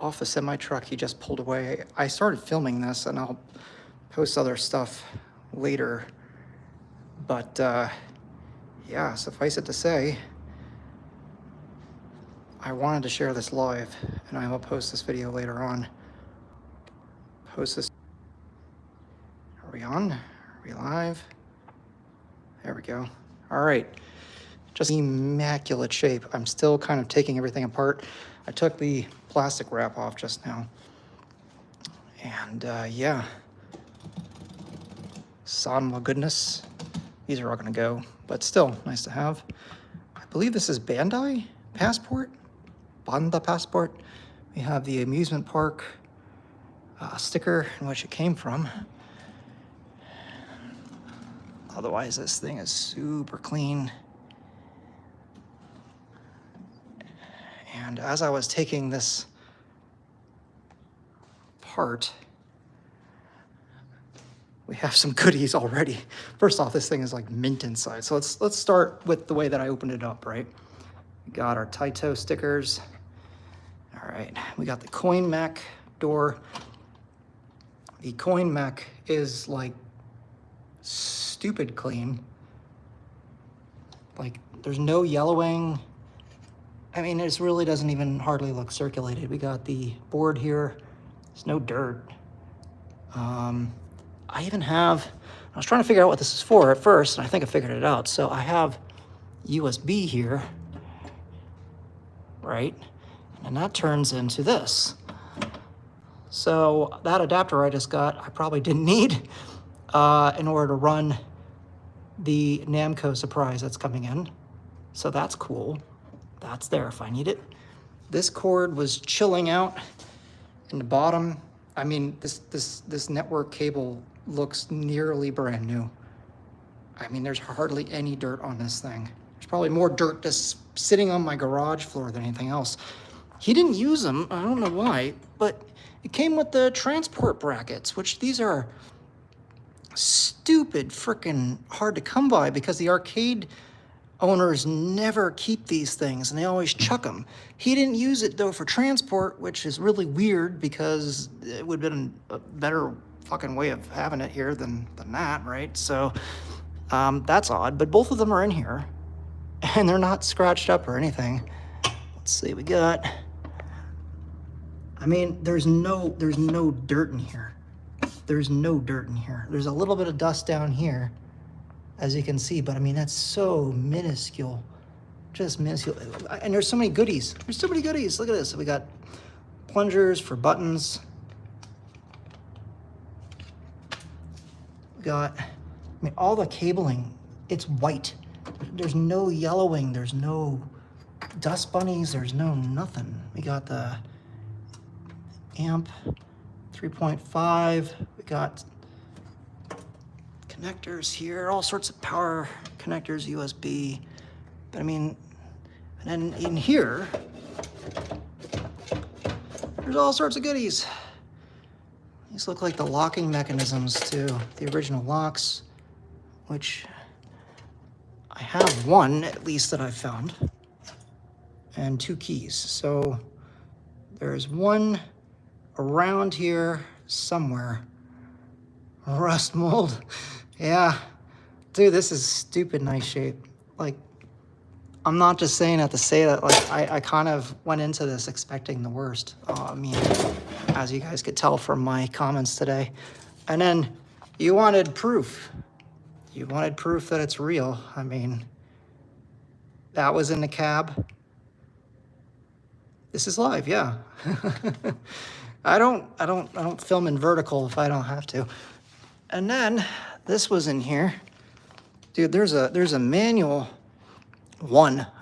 off a semi-truck. He just pulled away. I started filming this, and I'll post other stuff later. But yeah, suffice it to say, I wanted to share this live, and I will post this video later on. Post this. Are we on? Are we live? There we go. All right. Just immaculate shape. I'm still kind of taking everything apart. I took the plastic wrap off just now. And yeah. Son of goodness. These are all gonna go, but still nice to have. I believe this is Bandai Passport. Banda Passport. We have the amusement park sticker in which it came from. Otherwise, this thing is super clean. And as I was taking this apart, we have some goodies already. First off, this thing is like mint inside. So let's start with the way that I opened it up, right? We got our Taito stickers. All right, we got the coin mech door. The coin mech is like stupid clean. Like there's no yellowing. I mean, this really doesn't even hardly look circulated. We got the board here. There's no dirt. I even have, I was trying to figure out what this is for at first, and I think I figured it out. So I have USB here, right? And that turns into this. So that adapter I just got, I probably didn't need in order to run the Namco surprise that's coming in. So that's cool. That's there if I need it. This cord was chilling out in the bottom. I mean, this network cable looks nearly brand new. I mean, there's hardly any dirt on this thing. There's probably more dirt just sitting on my garage floor than anything else. He didn't use them, I don't know why, but it came with the transport brackets, which these are stupid freaking hard to come by because the arcade owners never keep these things and they always chuck them. He didn't use it though for transport, which is really weird because it would have been a better fucking way of having it here than that, right? So that's odd, but both of them are in here and they're not scratched up or anything. Let's see, we got, I mean, there's no dirt in here. There's no dirt in here. There's a little bit of dust down here, as you can see, but I mean, that's so minuscule, just minuscule. And there's so many goodies. There's so many goodies. Look at this. We got plungers for buttons. We got, I mean, all the cabling, it's white. There's no yellowing. There's no dust bunnies. There's no nothing. We got the amp 3.5. We got connectors here, all sorts of power connectors, USB. But I mean, and then in here, there's all sorts of goodies. These look like the locking mechanisms to the original locks, which I have one at least that I found, and 2 keys. So there's one around here somewhere. Rust mold. Yeah, dude, this is stupid nice shape. Like, I'm not just saying that to say that, like, I kind of went into this expecting the worst. I mean, as you guys could tell from my comments today. And then you wanted proof. You wanted proof that it's real. I mean, that was in the cab. This is live, yeah. I don't film in vertical if I don't have to. And then this was in here. Dude, there's a manual,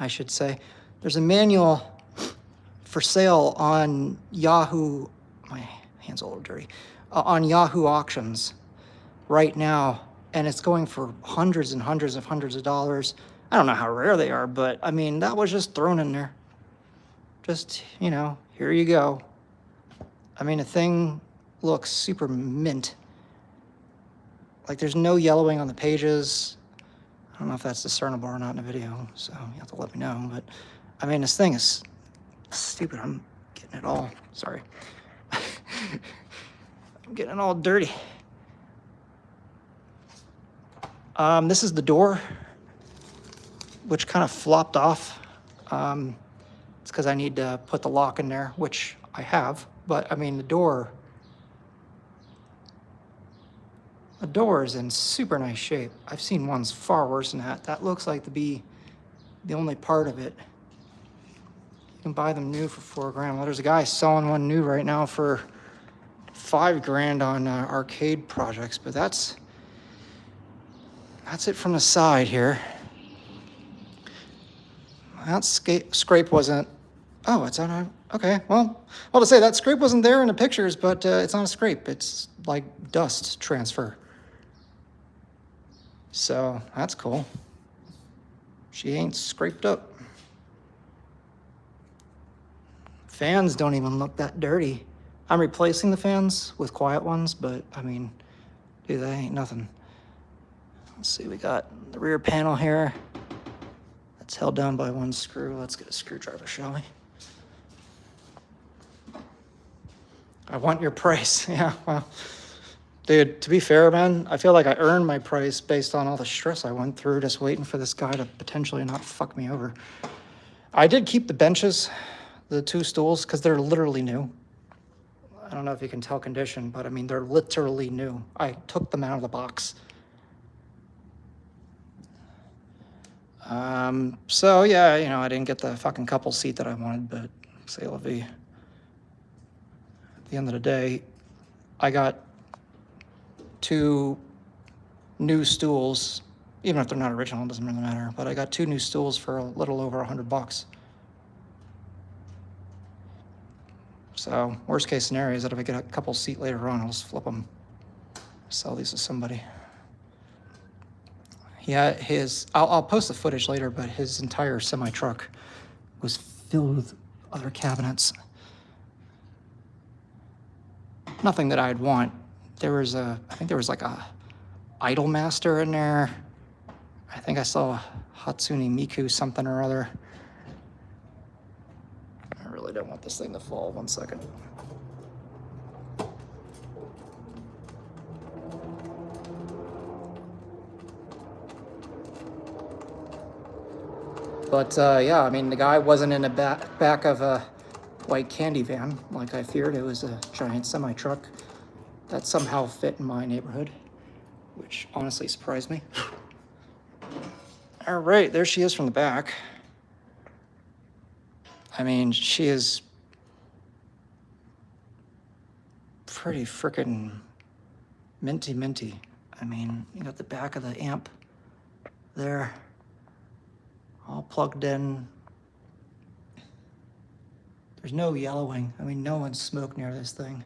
I should say. There's a manual for sale on Yahoo, my hand's a little dirty, on Yahoo auctions right now. And it's going for hundreds and hundreds of dollars. I don't know how rare they are, but I mean, that was just thrown in there. Just, you know, here you go. I mean, the thing looks super mint. Like, there's no yellowing on the pages. I don't know if that's discernible or not in the video, so you have to let me know. But, I mean, this thing is stupid. I'm getting it all, sorry. I'm getting it all dirty. This is the door, which kind of flopped off. It's because I need to put the lock in there, which I have, but I mean, the door is in super nice shape. I've seen ones far worse than that. That looks like to be the only part of it. You can buy them new for $4 grand. Well, there's a guy selling one new right now for $5 grand on arcade projects, but that's it from the side here. That scrape wasn't, oh, it's on a, okay, well, to say that scrape wasn't there in the pictures, but it's not a scrape. It's like dust transfer. So that's cool. She ain't scraped up. Fans don't even look that dirty. I'm replacing the fans with quiet ones, but I mean, dude, that ain't nothing. Let's see, we got the rear panel here. That's held down by one screw. Let's get a screwdriver, shall we? I want your price. Yeah, well, dude, to be fair, man, I feel like I earned my price based on all the stress I went through just waiting for this guy to potentially not fuck me over. I did keep the benches, the 2 stools, because they're literally new. I don't know if you can tell condition, but I mean, they're literally new. I took them out of the box. So yeah, you know, I didn't get the fucking couple seat that I wanted, but c'est la vie. At the end of the day, I got 2 new stools, even if they're not original, it doesn't really matter, but I got 2 new stools for a little over $100. So worst case scenario is that if I get a couple seat later on, I'll just flip them, sell these to somebody. Yeah, I'll post the footage later, but his entire semi-truck was filled with other cabinets. Nothing that I'd want. I think there was like a Idolmaster in there. I think I saw a Hatsune Miku something or other. I really don't want this thing to fall. 1 second. But yeah, I mean, the guy wasn't in the back of a white candy van like I feared. It was a giant semi-truck that somehow fit in my neighborhood, which honestly surprised me. All right, there she is from the back. I mean, she is pretty freaking minty. I mean, you got the back of the amp there, all plugged in. There's no yellowing. I mean, no one's smoked near this thing.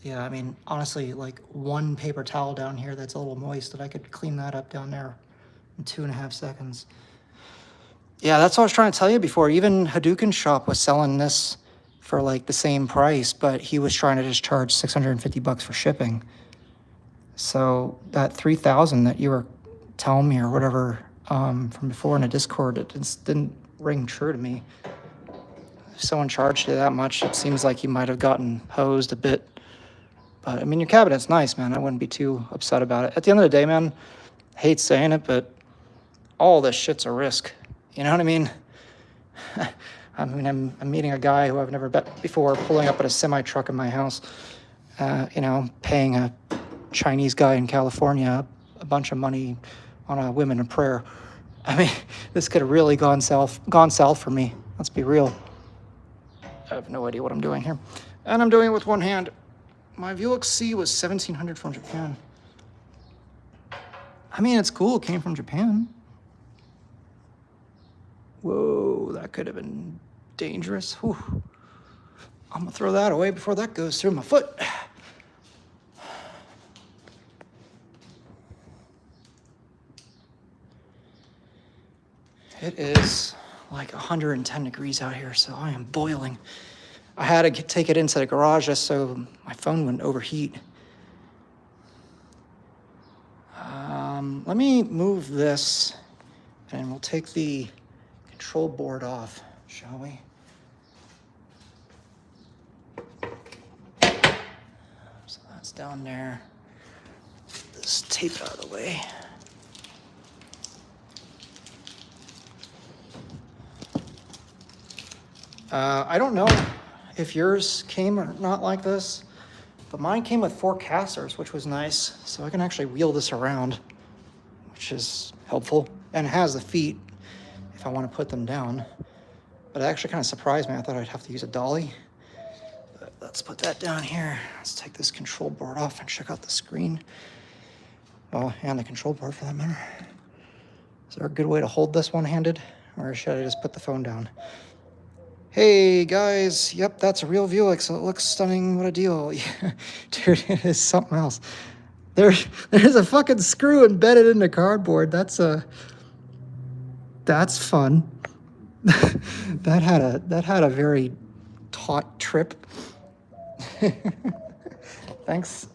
Yeah, I mean, honestly, like 1 paper towel down here that's a little moist, that I could clean that up down there in 2.5 seconds. Yeah, that's what I was trying to tell you before. Even Hadouken's shop was selling this for like the same price, but he was trying to just charge $650 for shipping. So that 3,000 that you were telling me or whatever from before in a Discord, it just didn't ring true to me. If someone charged you that much, it seems like you might have gotten hosed a bit. But I mean, your cabinet's nice, man. I wouldn't be too upset about it. At the end of the day, man, I hate saying it, but all this shit's a risk. You know what I mean? I mean, I'm meeting a guy who I've never met before, pulling up at a semi-truck in my house, you know, paying a Chinese guy in California a bunch of money on a women in prayer. I mean, this could have really gone south for me. Let's be real. I have no idea what I'm doing here. And I'm doing it with one hand. My Vewlix C was $1,700 from Japan. I mean, it's cool. It came from Japan. Whoa, that could have been dangerous. Whew. I'm gonna throw that away before that goes through my foot. It is like 110 degrees out here, so I am boiling. I had to take it into the garage just so my phone wouldn't overheat. Let me move this, and we'll take the control board off, shall we? So that's down there. This tape out of the way. I don't know if yours came or not like this, but mine came with 4 casters, which was nice. So I can actually wheel this around, which is helpful, and it has the feet if I want to put them down. But it actually kind of surprised me. I thought I'd have to use a dolly. But let's put that down here. Let's take this control board off and check out the screen. Well, and the control board for that matter. Is there a good way to hold this one-handed, or should I just put the phone down? Hey guys, yep, that's a real Vewlix. It looks stunning. What a deal. Yeah, dude, it is something else. There's a fucking screw embedded into cardboard. That's fun. that had a very taut trip. Thanks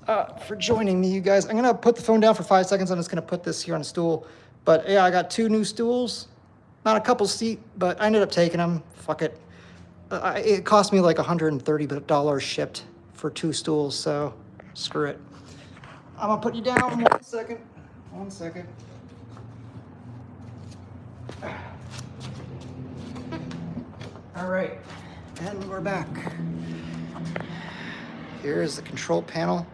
for joining me, you guys. I'm gonna put the phone down for 5 seconds. I'm just gonna put this here on a stool. But yeah, I got 2 new stools. Not a couple seat, but I ended up taking them. Fuck it. It cost me like $130 shipped for 2 stools, so screw it. I'm gonna put you down 1 second. 1 second. All right, and we're back. Here is the control panel.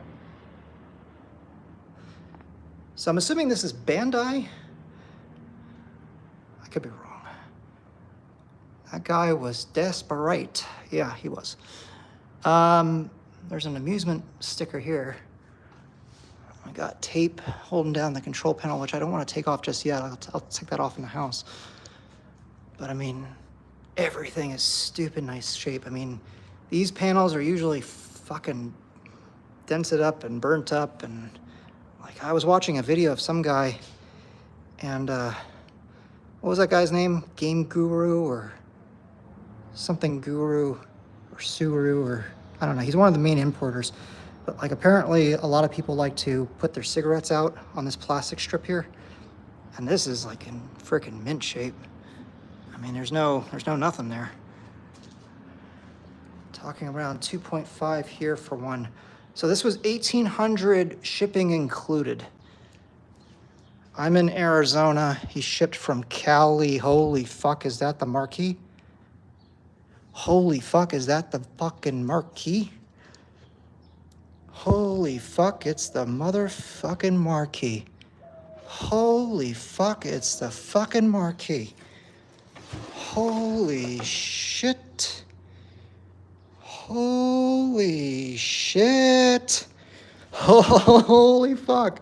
So I'm assuming this is Bandai. I could be wrong. That guy was desperate. Yeah, he was. There's an amusement sticker here. I got tape holding down the control panel, which I don't want to take off just yet. I'll take that off in the house. But I mean, everything is stupid nice shape. I mean, these panels are usually fucking dented up and burnt up. And like, I was watching a video of some guy, and what was that guy's name? Game Guru or something Guru or Suru, or I don't know. He's one of the main importers. But like, apparently a lot of people like to put their cigarettes out on this plastic strip here. And this is like in freaking mint shape. I mean, there's no nothing there. Talking around 2.5 here for one. So this was $1,800 shipping included. I'm in Arizona. He shipped from Cali. Holy fuck, is that the marquee? Holy fuck, is that the fucking marquee? Holy fuck, it's the motherfucking marquee. Holy fuck, it's the fucking marquee. Holy shit. Holy shit. Holy fuck.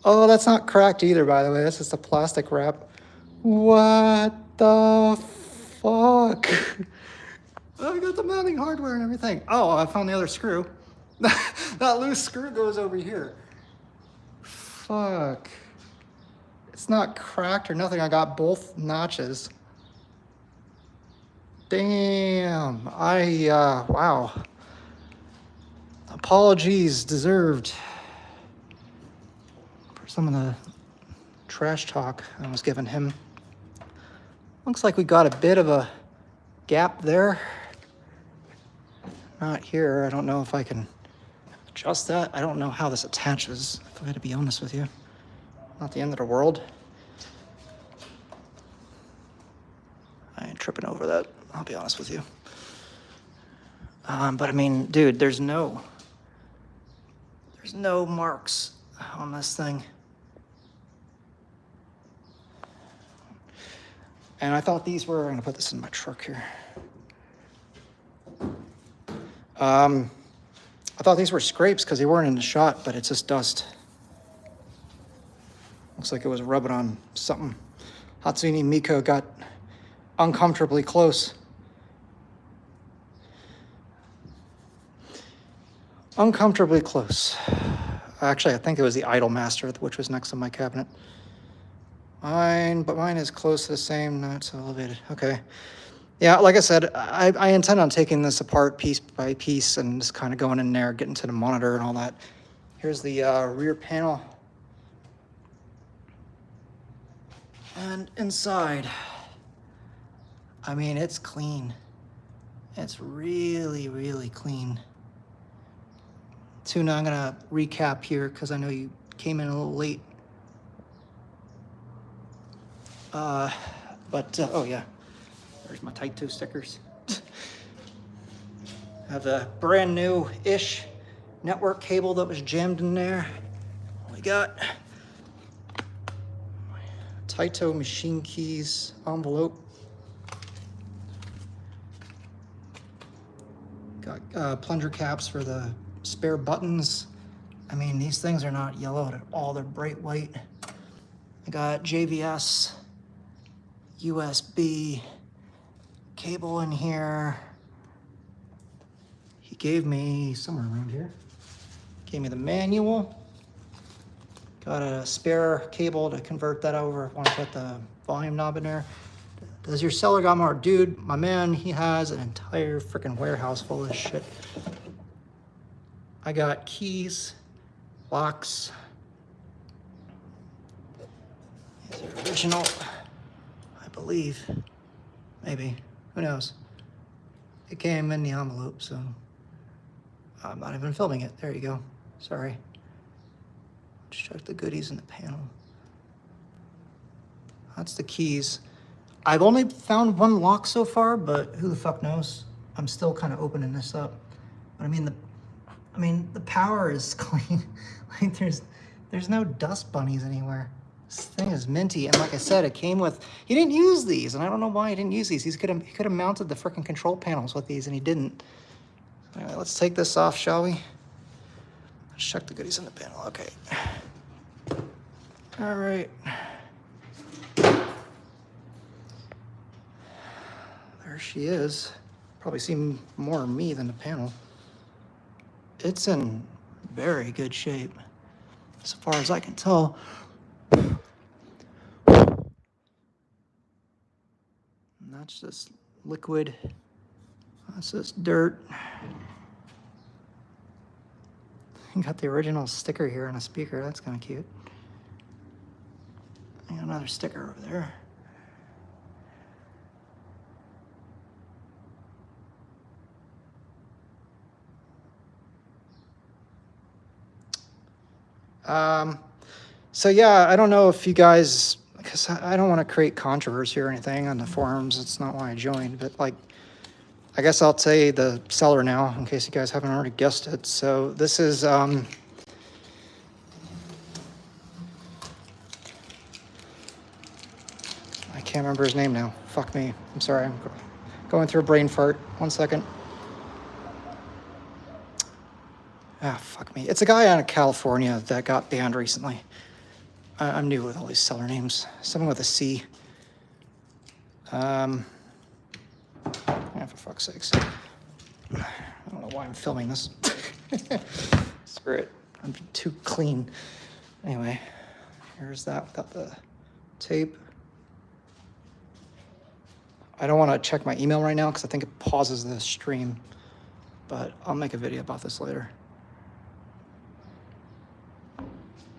Oh, that's not cracked either, by the way. That's just a plastic wrap. What the fuck? I got the mounting hardware and everything. Oh, I found the other screw. That loose screw goes over here. Fuck. It's not cracked or nothing. I got both notches. Damn. Wow. Apologies deserved for some of the trash talk I was giving him. Looks like we got a bit of a gap there. Not here. I don't know if I can adjust that. I don't know how this attaches, if I had to be honest with you. Not the end of the world. I ain't tripping over that, I'll be honest with you. But I mean, dude, there's no marks on this thing. And I thought these were, I'm gonna put this in my truck here. I thought these were scrapes because they weren't in the shot, but it's just dust. Looks like it was rubbing on something. Hatsune Miku got uncomfortably close. Uncomfortably close. Actually, I think it was the Idol Master, which was next to my cabinet. Mine is close to the same, not elevated. Okay. Yeah, like I said, I intend on taking this apart piece by piece and just kind of going in there, getting to the monitor and all that. Here's the rear panel. And inside, I mean, it's clean. It's really, really clean. Tuna, I'm gonna recap here because I know you came in a little late. Oh yeah, there's my Tight Toe stickers. I have a brand new-ish network cable that was jammed in there. We got Tight Toe machine keys envelope. Got plunger caps for the spare buttons. I mean, these things are not yellowed at all. They're bright white. I got JVS, USB cable in here. He gave me, somewhere around here, gave me the manual. Got a spare cable to convert that over. Want to put the volume knob in there. Does your seller got more? Dude, my man, he has an entire freaking warehouse full of shit. I got keys, locks. These are original, I believe. Maybe, who knows? It came in the envelope, so I'm not even filming it. There you go, sorry. Just check the goodies in the panel. That's the keys. I've only found one lock so far, but who the fuck knows? I'm still kind of opening this up. But I mean the power is clean. Like there's no dust bunnies anywhere. This thing is minty, and like I said, it came with. He didn't use these, and I don't know why he didn't use these. He could have mounted the freaking control panels with these, and he didn't. Anyway, let's take this off, shall we? Let's check the goodies in the panel. Okay. All right. There she is. Probably seen more of me than the panel. It's in very good shape, as far as I can tell. And that's just liquid. That's just dirt. You got the original sticker here on a speaker. That's kind of cute. And another sticker over there. So yeah, I don't know if you guys, because I don't want to create controversy or anything on the forums. It's not why I joined, but like, I guess I'll say the seller now, in case you guys haven't already guessed it. So this is, I can't remember his name now. Fuck me. I'm sorry. I'm going through a brain fart. 1 second. Ah, fuck me. It's a guy out of California that got banned recently. I'm new with all these seller names. Something with a C. Yeah, for fuck's sakes. I don't know why I'm filming this. Screw it. I'm too clean. Anyway, here's that without the tape. I don't want to check my email right now because I think it pauses the stream. But I'll make a video about this later.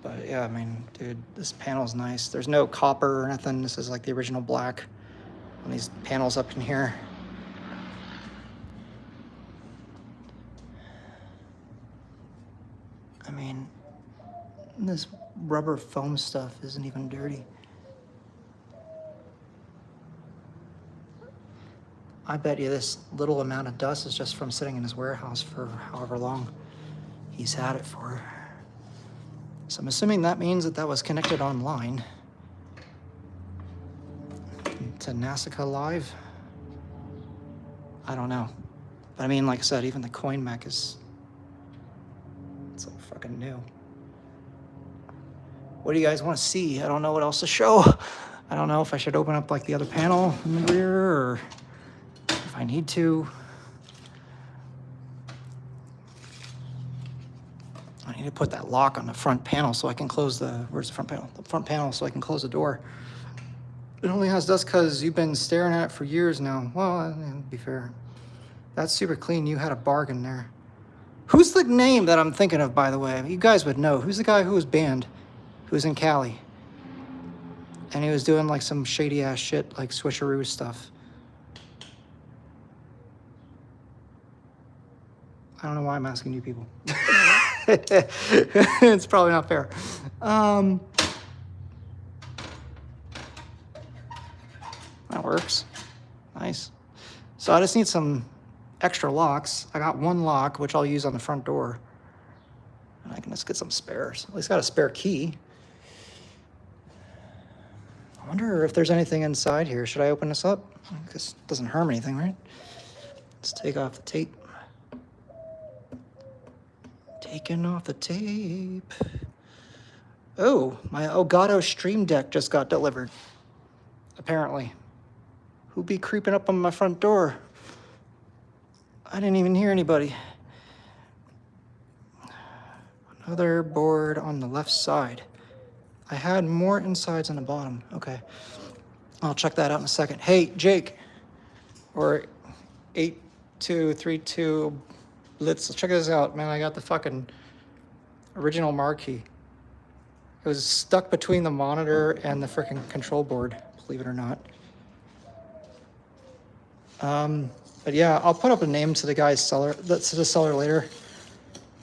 But yeah, I mean, dude, this panel's nice. There's no copper or nothing. This is like the original black on these panels up in here. I mean, this rubber foam stuff isn't even dirty. I bet you this little amount of dust is just from sitting in his warehouse for however long he's had it for. So I'm assuming that means that was connected online to Nasica Live. I don't know. But I mean, like I said, even the coin mech it's like fucking new. What do you guys want to see? I don't know what else to show. I don't know if I should open up like the other panel in the rear or if I need to. I need to put that lock on the front panel so I can close where's the front panel? The front panel so I can close the door. It only has dust because you've been staring at it for years now. Well, to be fair. That's super clean. You had a bargain there. Who's the name that I'm thinking of, by the way? You guys would know. Who's the guy who was banned? Who was in Cali? And he was doing like some shady ass shit, like switcheroo stuff. I don't know why I'm asking you people. It's probably not fair. That works. Nice. So I just need some extra locks. I got one lock, which I'll use on the front door. And I can just get some spares. At least got a spare key. I wonder if there's anything inside here. Should I open this up? Because it doesn't harm anything, right? Let's take off the tape. Taking off the tape. Oh, my Elgato Stream Deck just got delivered. Apparently. Who be creeping up on my front door? I didn't even hear anybody. Another board on the left side. I had more insides on the bottom. Okay. I'll check that out in a second. Hey, Jake. Or 8232 Blitz. Check this out, man. I got the fucking original marquee. It was stuck between the monitor and the freaking control board, believe it or not. But yeah, I'll put up a name to the guy's seller, to the seller later.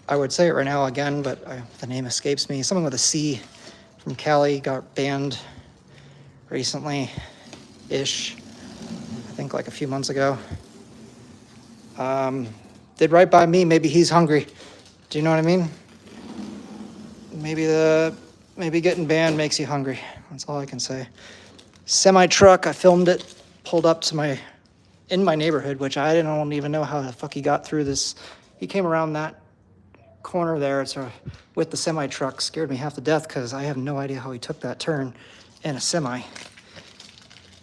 I would say it right now again, but the name escapes me. Someone with a C from Cali got banned recently-ish. I think like a few months ago. Did right by me. Maybe he's hungry. Do you know what I mean? Maybe getting banned makes you hungry. That's all I can say. Semi-truck. I filmed it. Pulled up to in my neighborhood, which I don't even know how the fuck he got through this. He came around that corner there with the semi-truck. Scared me half to death because I have no idea how he took that turn in a semi.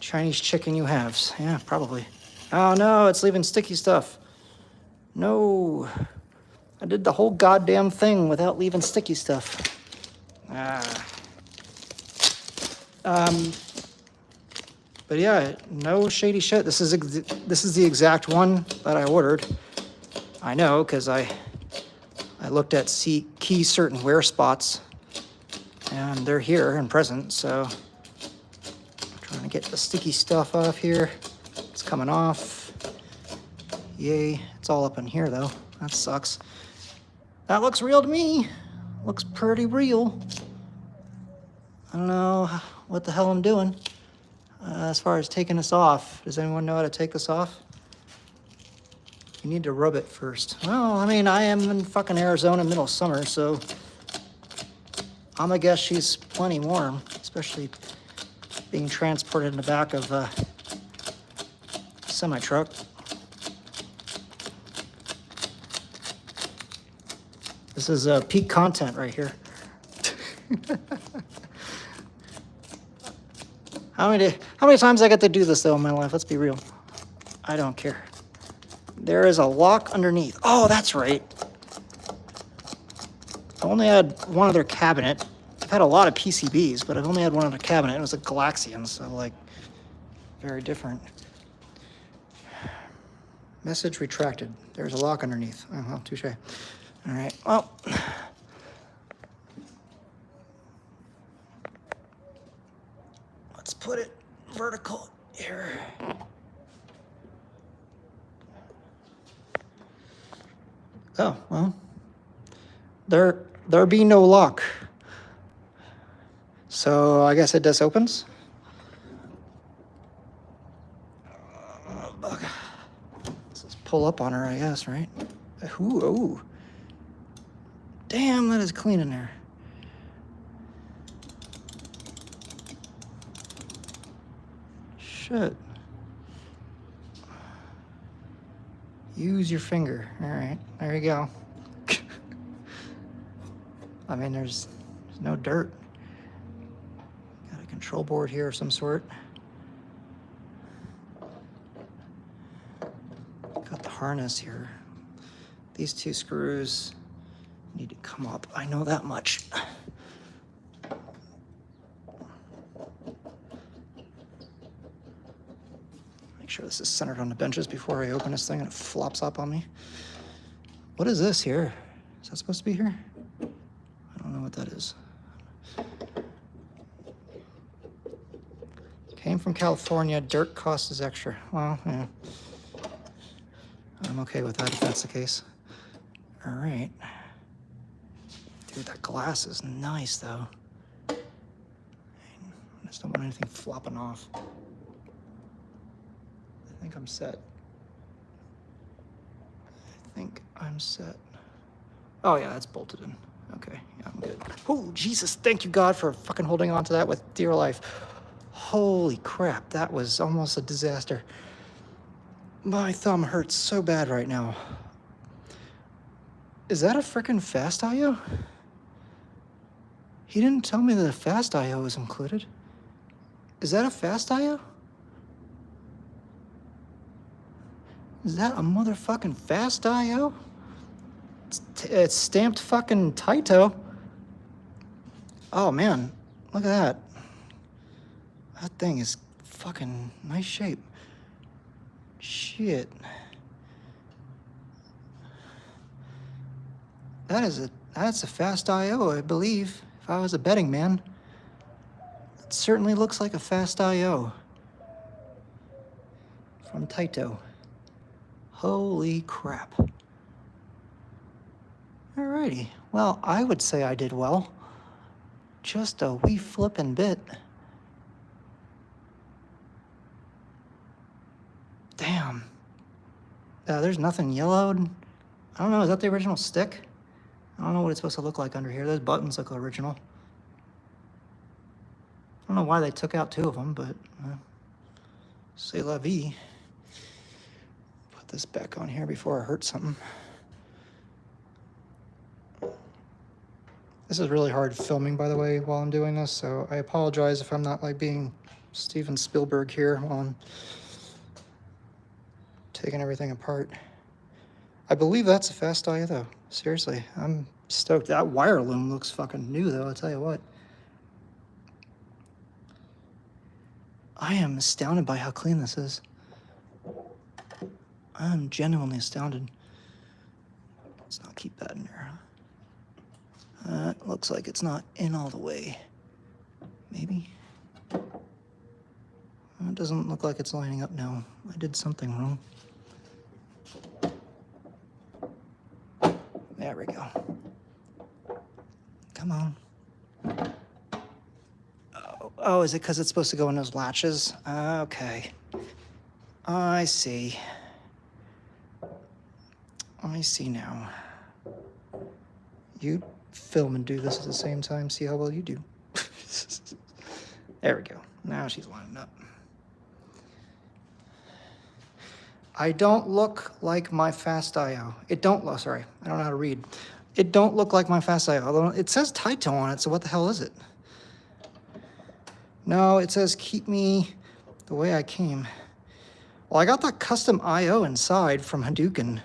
Chinese chicken you have. Yeah, probably. Oh no, it's leaving sticky stuff. No. I did the whole goddamn thing without leaving sticky stuff. But yeah, no shady shit. This is the exact one that I ordered. I know, because I looked at key certain wear spots, and they're here and present, so I'm trying to get the sticky stuff off here. It's coming off. Yay. It's all up in here, though. That sucks. That looks real to me. Looks pretty real. I don't know what the hell I'm doing as far as taking this off. Does anyone know how to take this off? You need to rub it first. Well, I mean, I am in fucking Arizona, middle of summer, so I'm gonna guess she's plenty warm, especially being transported in the back of a semi-truck. This is peak content right here. How many times I get to do this though in my life? Let's be real. I don't care. There is a lock underneath. Oh, that's right. I only had one other cabinet. I've had a lot of PCBs, but I've only had one other cabinet. It was a Galaxian, so like very different. Message retracted. There's a lock underneath. Oh, well, touche. All right. Well. Let's put it vertical here. Oh, well, there be no lock. So I guess it just opens. Let's just pull up on her, I guess, right? Ooh, oh. Damn, that is clean in there. Shit. Use your finger. All right, there you go. I mean, there's no dirt. Got a control board here of some sort. Got the harness here. These two screws need to come up. I know that much. Make sure this is centered on the benches before I open this thing and it flops up on me. What is this here? Is that supposed to be here? I don't know what that is. Came from California. Dirt cost is extra. Well, yeah. I'm okay with that if that's the case. All right. Dude, that glass is nice, though. I just don't want anything flopping off. I think I'm set. Oh, yeah, that's bolted in. Okay, yeah, I'm good. Oh, Jesus, thank you, God, for fucking holding on to that with dear life. Holy crap, that was almost a disaster. My thumb hurts so bad right now. Is that a frickin' fast IO? He didn't tell me that a fast IO was included. Is that a fast IO? Is that a motherfucking fast IO? It's stamped fucking Taito. Oh man, look at that. That thing is fucking nice shape. Shit. That's a fast IO, I believe. If I was a betting man. It certainly looks like a fast IO. From Taito. Holy crap. Alrighty. Well, I would say I did well. Just a wee flippin' bit. Damn. There's nothing yellowed. I don't know, is that the original stick? I don't know what it's supposed to look like under here. Those buttons look original. I don't know why they took out 2 of them, but c'est la vie. Put this back on here before I hurt something. This is really hard filming, by the way, while I'm doing this, so I apologize if I'm not like being Steven Spielberg here while I'm taking everything apart. I believe that's a fast IO, though. Seriously, I'm stoked. That wire loom looks fucking new, though, I'll tell you what. I am astounded by how clean this is. I'm genuinely astounded. Let's not keep that in there, huh? Looks like it's not in all the way. Maybe? It doesn't look like it's lining up now. I did something wrong. There we go. Come on. Oh, is it because it's supposed to go in those latches? Okay. I see. I see now. You film and do this at the same time, see how well you do. There we go. Now she's lining up. I don't look like my fast IO. Sorry, I don't know how to read. It don't look like my fast IO, although it says Taito on it, so what the hell is it? No, it says keep me the way I came. Well, I got that custom IO inside from Hadouken.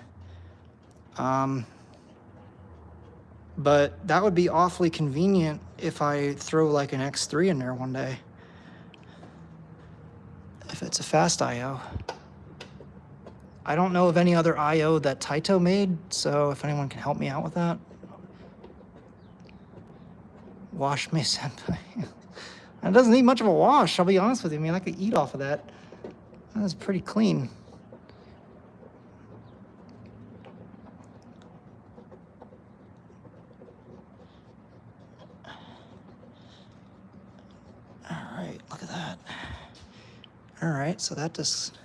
But that would be awfully convenient if I throw like an X3 in there one day. If it's a fast IO. I don't know of any other IO that Taito made, so if anyone can help me out with that. Wash me, senpai. It doesn't need much of a wash, I'll be honest with you. I mean, I could eat off of that. That's pretty clean. Look at that. All right, so that just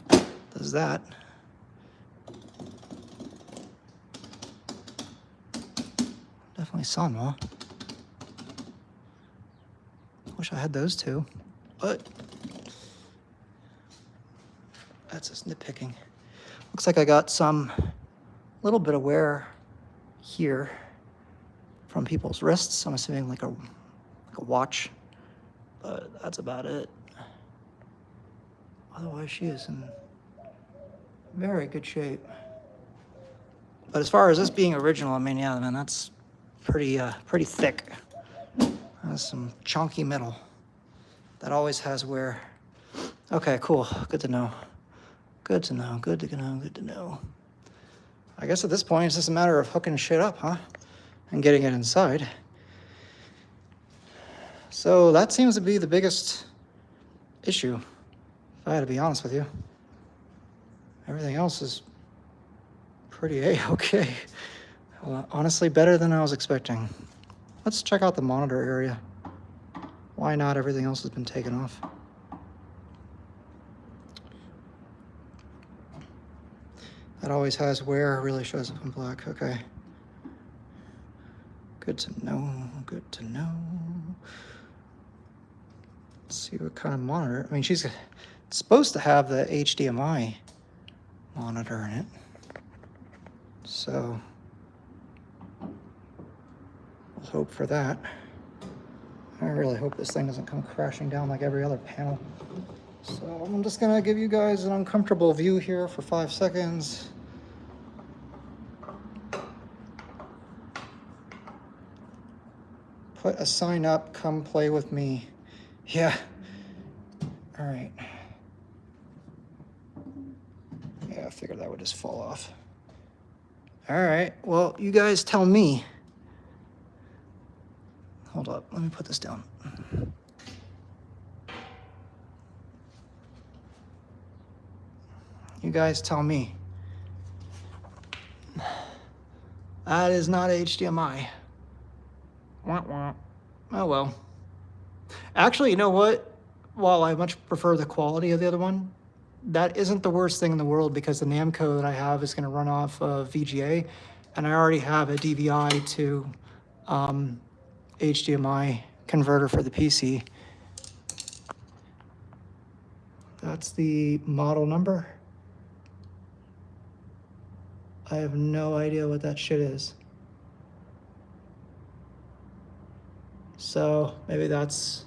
does that. Definitely Sanwa. Wish I had those two, but that's just nitpicking. Looks like I got some little bit of wear here from people's wrists. I'm assuming like a watch, but that's about it. Otherwise, she is in very good shape. But as far as this being original, I mean, yeah, man, that's pretty thick. That's some chunky metal. That always has wear. Okay, cool. Good to know. Good to know. Good to know. Good to know. I guess at this point, it's just a matter of hooking shit up, huh? And getting it inside. So that seems to be the biggest issue, if I had to be honest with you. Everything else is pretty A-okay. Well, honestly, better than I was expecting. Let's check out the monitor area. Why not? Everything else has been taken off. That always has where, really shows up in black. Okay. Good to know, good to know. Let's see what kind of monitor. I mean, she's supposed to have the HDMI monitor in it. So, we'll hope for that. I really hope this thing doesn't come crashing down like every other panel. So I'm just gonna give you guys an uncomfortable view here for 5 seconds. Put a sign up, come play with me. Yeah. All right. Yeah, I figured that would just fall off. All right, well, you guys tell me. Hold up, let me put this down. You guys tell me. That is not HDMI. Wah, wah. Oh well. Actually, you know what? While I much prefer the quality of the other one, that isn't the worst thing in the world because the Namco that I have is going to run off of VGA, and I already have a DVI to HDMI converter for the PC. That's the model number. I have no idea what that shit is. So maybe that's,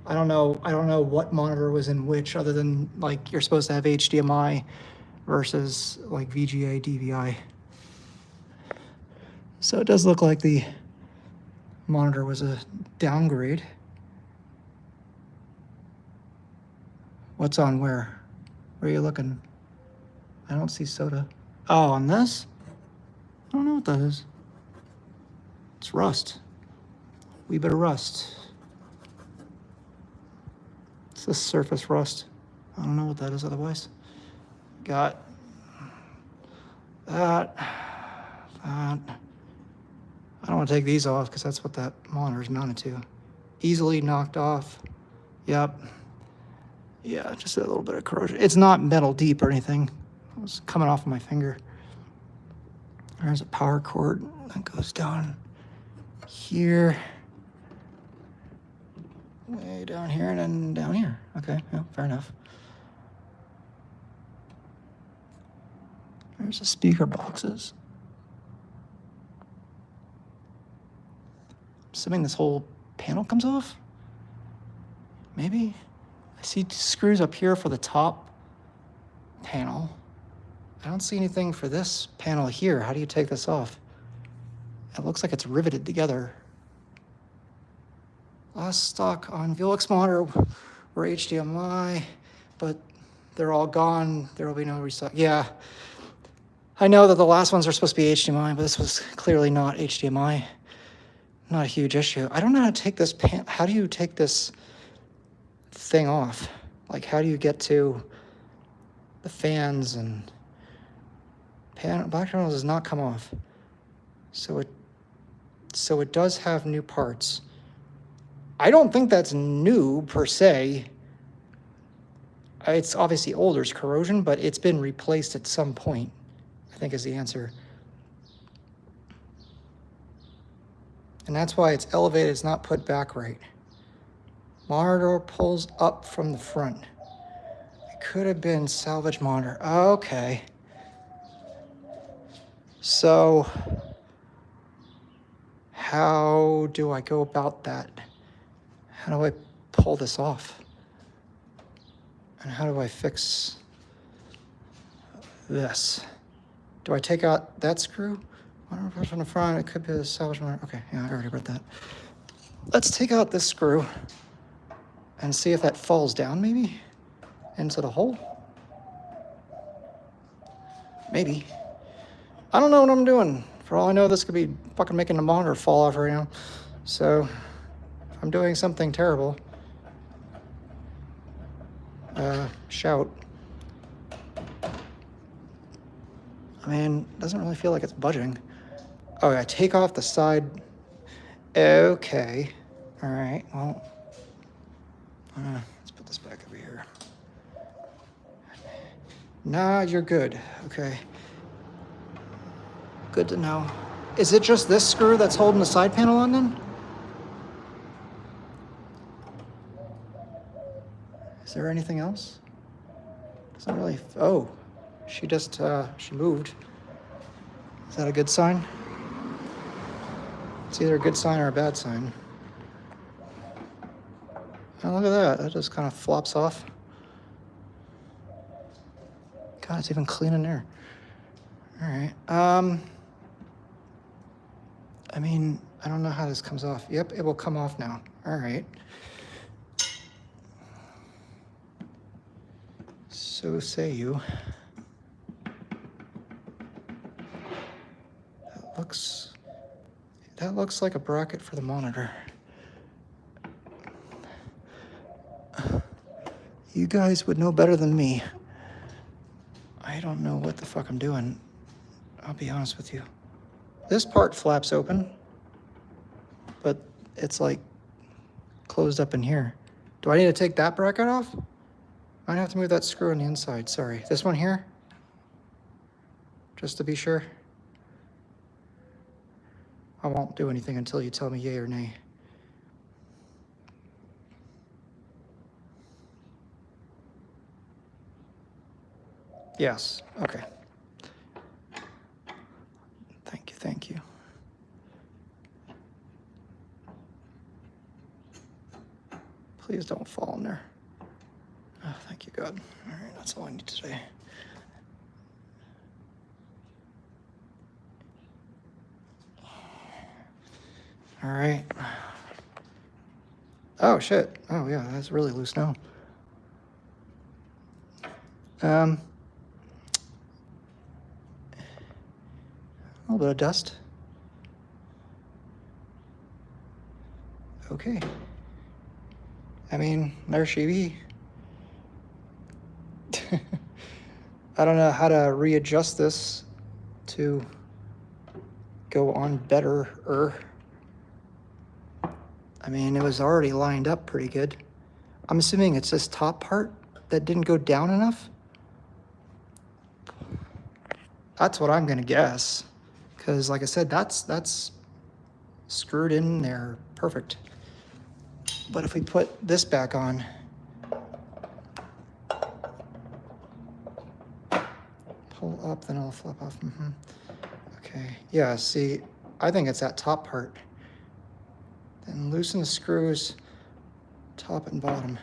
I don't know what monitor was in which, other than like you're supposed to have HDMI versus like VGA DVI. So it does look like the monitor was a downgrade. What's on where? Where are you looking? I don't see soda. Oh, on this? I don't know what that is. It's rust. Wee bit of rust. It's this surface rust. I don't know what that is otherwise. Got that. I don't want to take these off because that's what that monitor is mounted to. Easily knocked off. Yep. Yeah, just a little bit of corrosion. It's not metal deep or anything. It was coming off of my finger. There's a power cord that goes down here. Way down here and then down here. Okay, yeah, fair enough. There's the speaker boxes. Assuming this whole panel comes off? Maybe? I see screws up here for the top panel. I don't see anything for this panel here. How do you take this off? It looks like it's riveted together. Last stock on Vewlix monitor were HDMI, but they're all gone. There will be no restock. Yeah, I know that the last ones are supposed to be HDMI, but this was clearly not HDMI. Not a huge issue. I don't know how to take this how do you take this thing off? Like, how do you get to the fans and black panel does not come off. So it does have new parts. I don't think that's new per se. It's obviously older, it's corrosion, but it's been replaced at some point, I think is the answer. And that's why it's elevated, it's not put back right. Monitor pulls up from the front. It could have been salvage monitor. Okay. So, how do I go about that? How do I pull this off? And how do I fix this? Do I take out that screw? Monitor from the front, it could be the salvage monitor. Okay, yeah, I already read that. Let's take out this screw and see if that falls down maybe into the hole. Maybe. I don't know what I'm doing. For all I know, this could be fucking making the monitor fall off right now. So, if I'm doing something terrible, shout. I mean, it doesn't really feel like it's budging. Oh, yeah, take off the side. Okay. All right, well, let's put this back over here. Nah, you're good. Okay. Good to know. Is it just this screw that's holding the side panel on then? Is there anything else? Doesn't really, oh, she just, she moved. Is that a good sign? It's either a good sign or a bad sign. Oh, look at that. That just kind of flops off. God, it's even clean in there. All right. I mean, I don't know how this comes off. Yep, it will come off now. All right. So say you. That looks like a bracket for the monitor. You guys would know better than me. I don't know what the fuck I'm doing. I'll be honest with you. This part flaps open, but it's like closed up in here. Do I need to take that bracket off? I'd have to move that screw on the inside, sorry. This one here? Just to be sure. I won't do anything until you tell me yay or nay. Yes, okay. Thank you. Please don't fall in there. Oh, thank you, God. All right, that's all I need today. All right. Oh, shit. Oh, yeah, that's really loose now. A little bit of dust. Okay. I mean, there she be. I don't know how to readjust this to go on better. I mean, it was already lined up pretty good. I'm assuming it's this top part that didn't go down enough. That's what I'm gonna guess. Because like I said, that's screwed in there perfect. But if we put this back on, pull up, then it'll flip off. Okay, yeah, see, I think it's that top part. Then loosen the screws, top and bottom.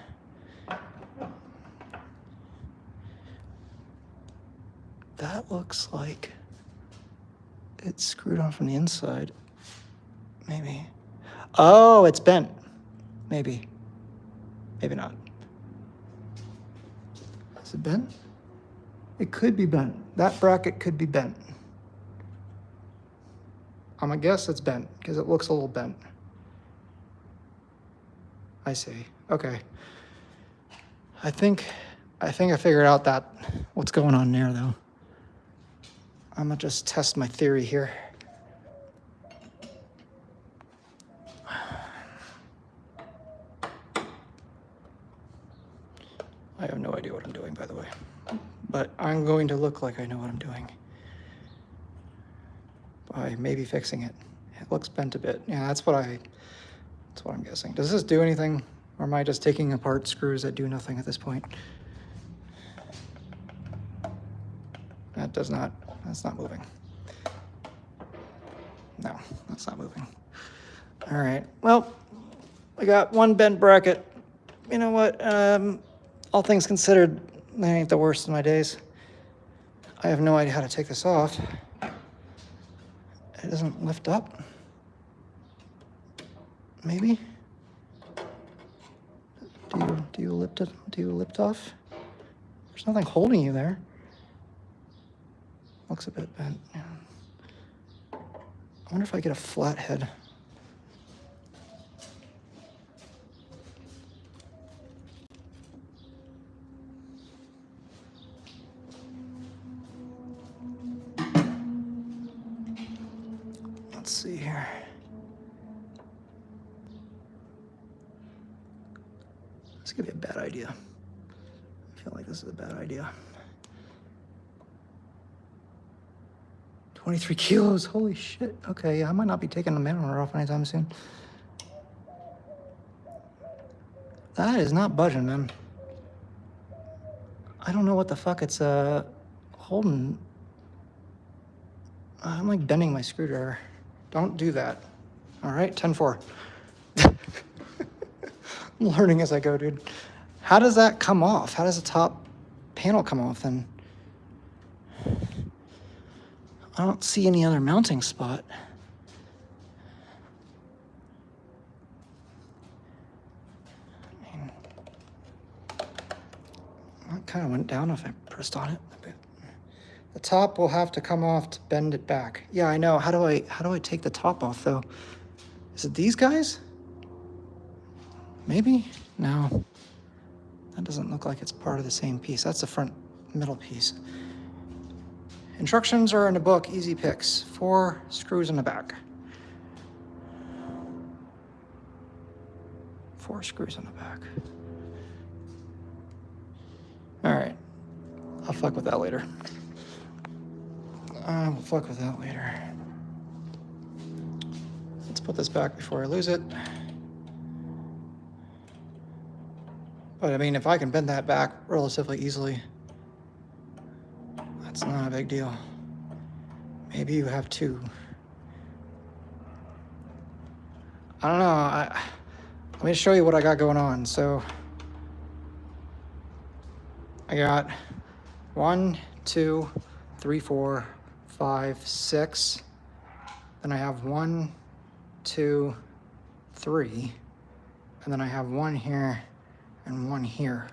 That looks like it's screwed on from the inside. Maybe. Oh, it's bent. Maybe. Maybe not. Is it bent? It could be bent. That bracket could be bent. I'm gonna guess it's bent because it looks a little bent. I see. Okay. I think I figured out what's going on there though. I'm gonna just test my theory here. I have no idea what I'm doing, by the way, but I'm going to look like I know what I'm doing by maybe fixing it. It looks bent a bit. Yeah, that's what I'm guessing. Does this do anything, or am I just taking apart screws that do nothing at this point? That's not moving. No, that's not moving. All right, well, I got one bent bracket. You know what, all things considered, that ain't the worst of my days. I have no idea how to take this off. It doesn't lift up. Maybe? Do you lift it? Do you lift off? There's nothing holding you there. Looks a bit bent. Yeah. I wonder if I get a flat head. Let's see here. This could be a bad idea. I feel like this is a bad idea. 23 kilos, holy shit. Okay, I might not be taking the manometer off anytime soon. That is not budging, man. I don't know what the fuck it's holding. I'm like bending my screwdriver. Don't do that. All right, 10-4. I'm learning as I go, dude. How does that come off? How does the top panel come off then? I don't see any other mounting spot. I mean, that kind of went down if I pressed on it a bit. The top will have to come off to bend it back. Yeah, I know. How do I take the top off though? Is it these guys? Maybe? No. That doesn't look like it's part of the same piece. That's the front middle piece. Instructions are in the book, easy picks. 4 screws in the back. 4 screws in the back. All right, I'll fuck with that later. I will fuck with that later. Let's put this back before I lose it. But I mean, if I can bend that back relatively easily, that's not a big deal. Maybe you have 2. I don't know. Let me show you what I got going on. So I got 1, 2, 3, 4, 5, 6. Then I have 1, 2, 3. And then I have 1 here and 1 here.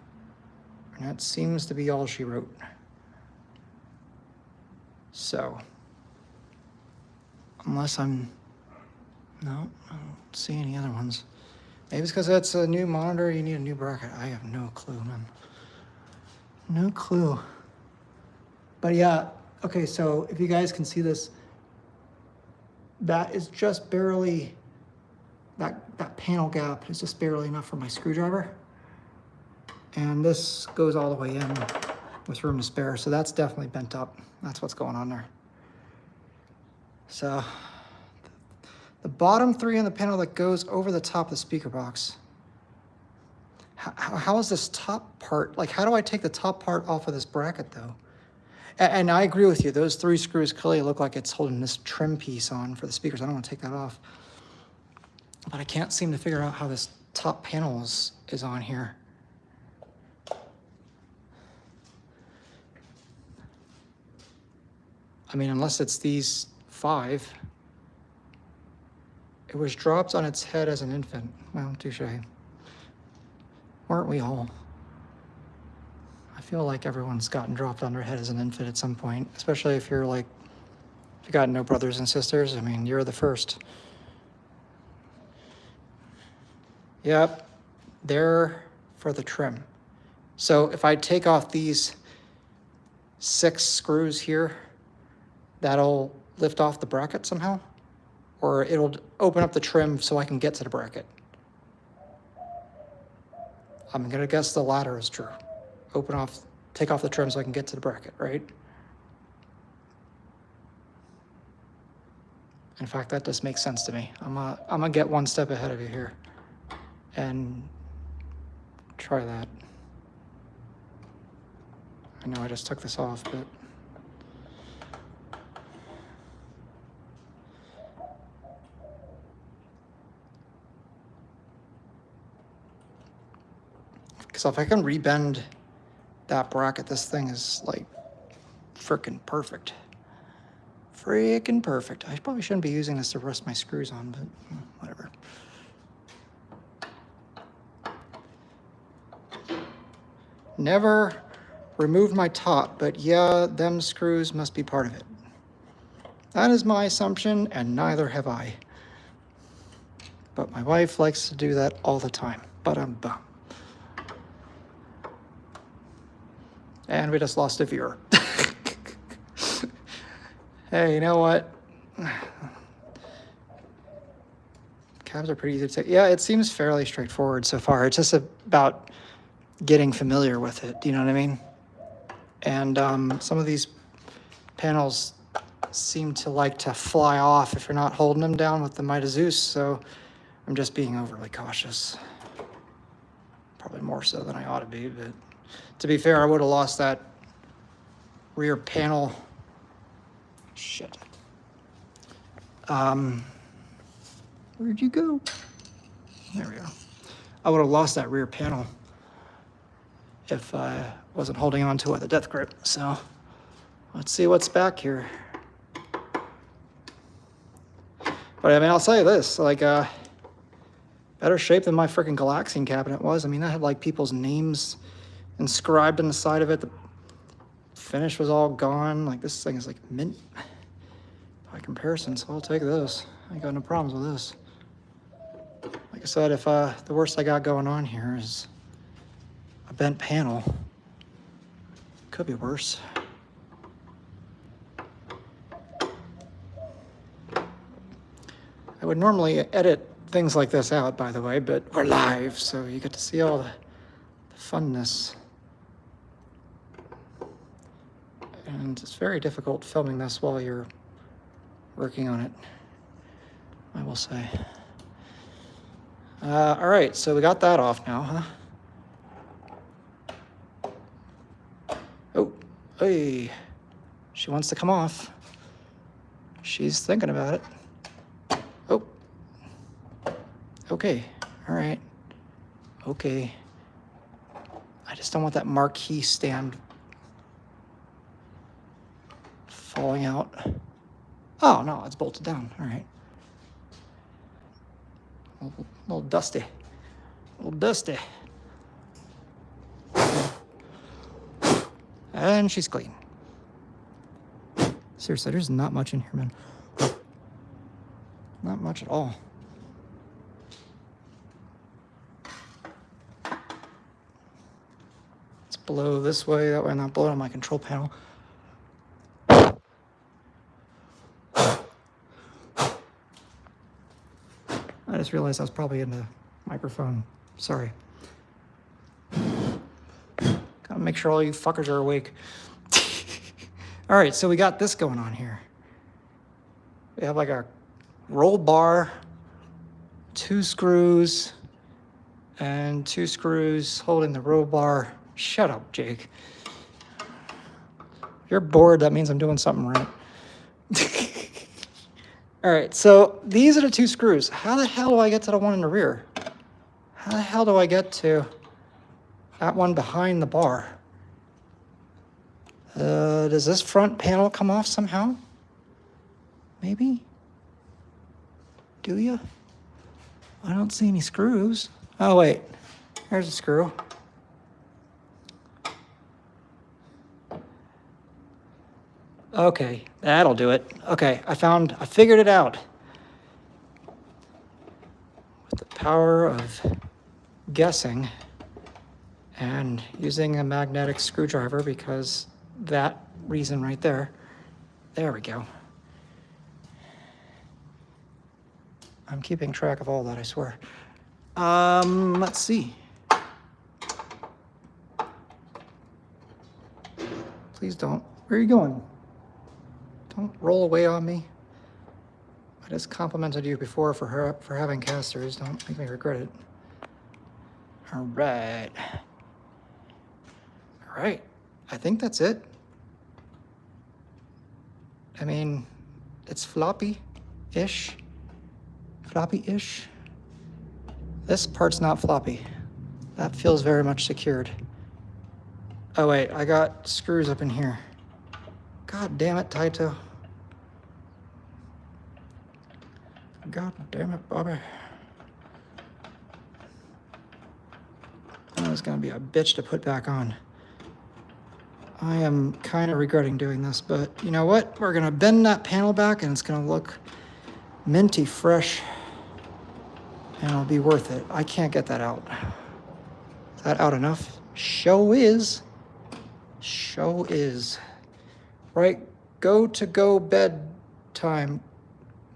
And that seems to be all she wrote. So, unless no, I don't see any other ones. Maybe it's because that's a new monitor, you need a new bracket. I have no clue, man. No clue. But yeah, okay, so if you guys can see this, that is just barely, that panel gap is just barely enough for my screwdriver. And this goes all the way in with room to spare, so that's definitely bent up. That's what's going on there. So the bottom 3 on the panel that goes over the top of the speaker box. How is this top part, like how do I take the top part off of this bracket though? And I agree with you, those 3 screws clearly look like it's holding this trim piece on for the speakers. I don't want to take that off. But I can't seem to figure out how this top panel is on here. I mean, unless it's these 5. It was dropped on its head as an infant. Well, touche. Weren't we all? I feel like everyone's gotten dropped on their head as an infant at some point, especially if you're like, if you got no brothers and sisters. I mean, you're the first. Yep, they're for the trim. So if I take off these 6 screws here, that'll lift off the bracket somehow, or it'll open up the trim so I can get to the bracket. I'm gonna guess the latter is true. Take off the trim so I can get to the bracket, right? In fact, that just makes sense to me. I'm gonna get one step ahead of you here and try that. I know I just took this off, but so if I can rebend that bracket, this thing is like freaking perfect. Freaking perfect. I probably shouldn't be using this to rest my screws on, but whatever. Never removed my top, but yeah, them screws must be part of it. That is my assumption, and neither have I. But my wife likes to do that all the time. Ba-dum-bum. And we just lost a viewer. Hey, you know what? Cabs are pretty easy to take. Yeah, it seems fairly straightforward so far. It's just about getting familiar with it. Do you know what I mean? And some of these panels seem to like to fly off if you're not holding them down with the Midas Zeus, so I'm just being overly cautious. Probably more so than I ought to be, but to be fair, I would have lost that rear panel. Shit. Where'd you go? There we go. I would have lost that rear panel if I wasn't holding on to it with a death grip. So let's see what's back here. But I mean, I'll say this, like, better shape than my freaking Galaxian cabinet was. I mean, that had like people's names inscribed on the side of it. The finish was all gone. Like, this thing is like mint by comparison, so I'll take this. I ain't got no problems with this. Like I said, if the worst I got going on here is a bent panel, could be worse. I would normally edit things like this out, by the way, but we're live, so you get to see all the funness. And it's very difficult filming this while you're working on it, I will say. All right, so we got that off now, huh? Oh, hey, she wants to come off. She's thinking about it. Oh, okay, all right, okay. I just don't want that marquee stand falling out. Oh, no, it's bolted down, all right. A little dusty, a little dusty. And she's clean. Seriously, there's not much in here, man. Not much at all. Let's blow this way, that way I'm not blowing on my control panel. I just realized I was probably in the microphone. Sorry. Gotta make sure all you fuckers are awake. All right, so we got this going on here. We have like a roll bar, 2 screws, and 2 screws holding the roll bar. Shut up, Jake. If you're bored, that means I'm doing something right. All right, so these are the 2 screws. How the hell do I get to the one in the rear? How the hell do I get to that one behind the bar? Does this front panel come off somehow? Maybe? Do you? I don't see any screws. Oh, wait. There's a screw. Okay, that'll do it. Okay, I figured it out. With the power of guessing and using a magnetic screwdriver, because that reason right there. There we go. I'm keeping track of all that, I swear. Let's see. Please don't. Where are you going? Don't roll away on me. I just complimented you before for having casters. Don't make me regret it. All right. All right. I think that's it. I mean, it's floppy-ish. Floppy-ish. This part's not floppy. That feels very much secured. Oh wait, I got screws up in here. God damn it, Taito. God damn it, Bobby. That was gonna be a bitch to put back on. I am kind of regretting doing this, but you know what? We're gonna bend that panel back and it's gonna look minty fresh and it'll be worth it. I can't get that out. Is that out enough? Show is. Show is. Right, go bed time.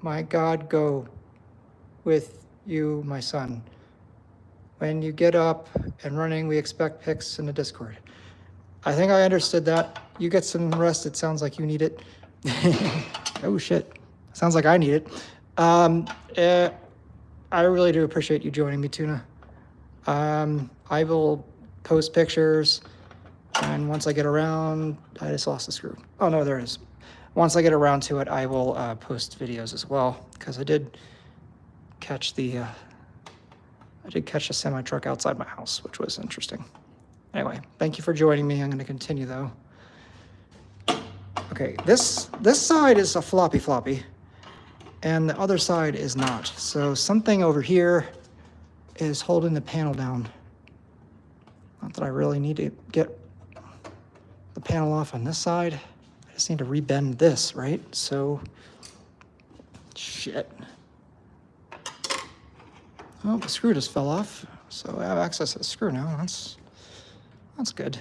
My God, go with you, my son. When you get up and running, we expect pics in the Discord. I think I understood that. You get some rest. It sounds like you need it. Oh, shit. Sounds like I need it. I really do appreciate you joining me, Tuna. I will post pictures, and once I get around, I just lost the screw. Oh, no, there it is. Once I get around to it, I will post videos as well, because I did catch the semi-truck outside my house, which was interesting. Anyway, thank you for joining me. I'm going to continue, though. Okay, this side is a floppy, and the other side is not. So something over here is holding the panel down. Not that I really need to get the panel off on this side. I just need to rebend this, right? So, shit. Oh, the screw just fell off. So I have access to the screw now. That's good.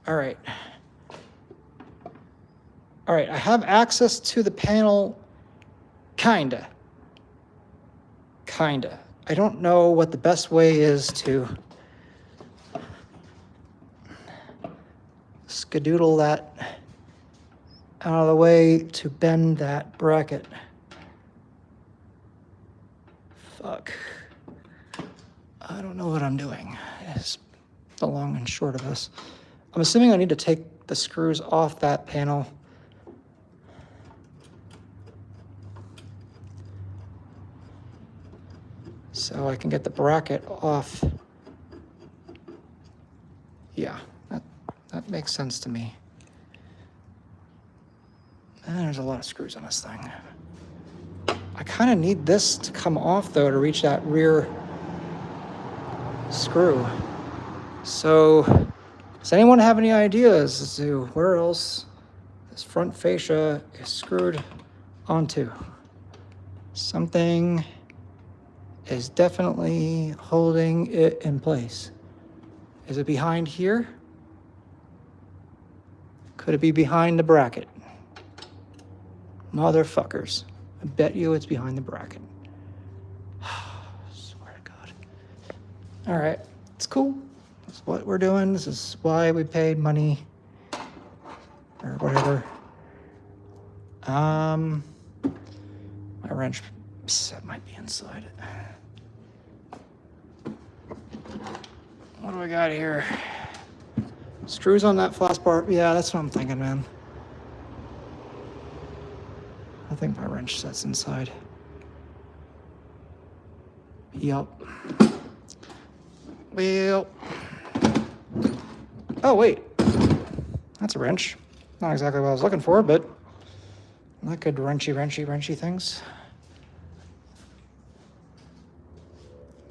All right. All right, I have access to the panel, kinda. I don't know what the best way is to skedoodle that out of the way to bend that bracket. Fuck. I don't know what I'm doing. It's the long and short of this. I'm assuming I need to take the screws off that panel. So I can get the bracket off. Yeah, that makes sense to me. And there's a lot of screws on this thing. I kind of need this to come off, though, to reach that rear screw. So, does anyone have any ideas as to where else this front fascia is screwed onto? Something is definitely holding it in place. Is it behind here? Could it be behind the bracket? Motherfuckers. I bet you it's behind the bracket. Swear to God. All right, it's cool. That's what we're doing. This is why we paid money or whatever. My wrench set might be inside it. What do we got here? Screws on that flash bar. Yeah, that's what I'm thinking, man. I think my wrench sets inside. Yup. Well. Oh, wait. That's a wrench. Not exactly what I was looking for, but not good wrenchy things.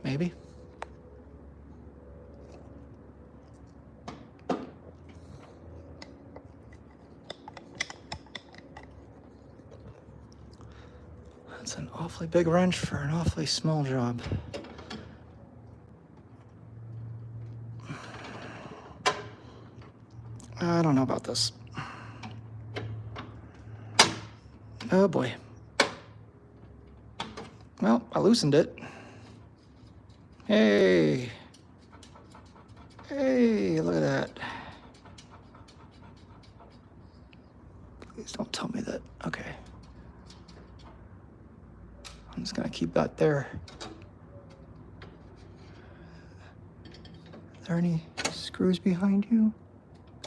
Maybe. That's an awfully big wrench for an awfully small job. I don't know about this. Oh boy. Well, I loosened it. Hey. Hey, look at that. Please don't tell me that. Okay. I'm just gonna keep that there. Are there any screws behind you?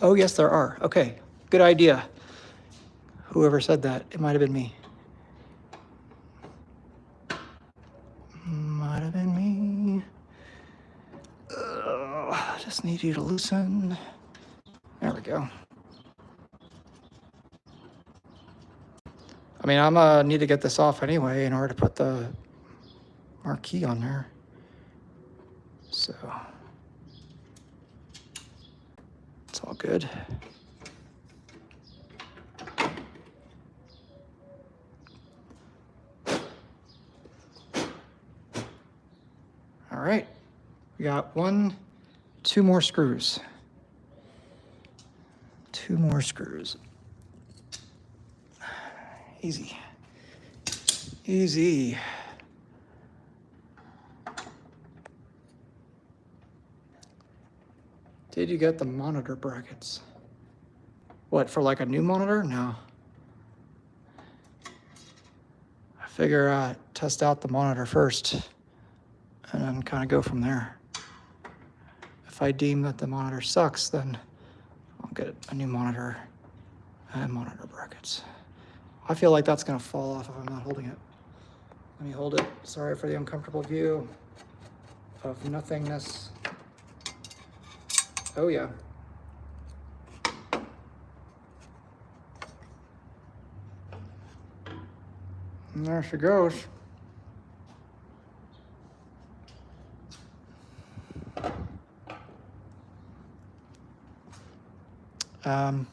Oh, yes, there are. Okay, good idea. Whoever said that, it might have been me. Might have been me. Just need you to loosen. There we go. I mean, I'm gonna need to get this off anyway in order to put the marquee on there. So it's all good. All right, we got two more screws. Two more screws. Easy. Easy. Did you get the monitor brackets? What, for like a new monitor? No. I figure test out the monitor first and then kind of go from there. If I deem that the monitor sucks, then I'll get a new monitor and monitor brackets. I feel like that's gonna fall off if I'm not holding it. Let me hold it. Sorry for the uncomfortable view of nothingness. Oh yeah. And there she goes. There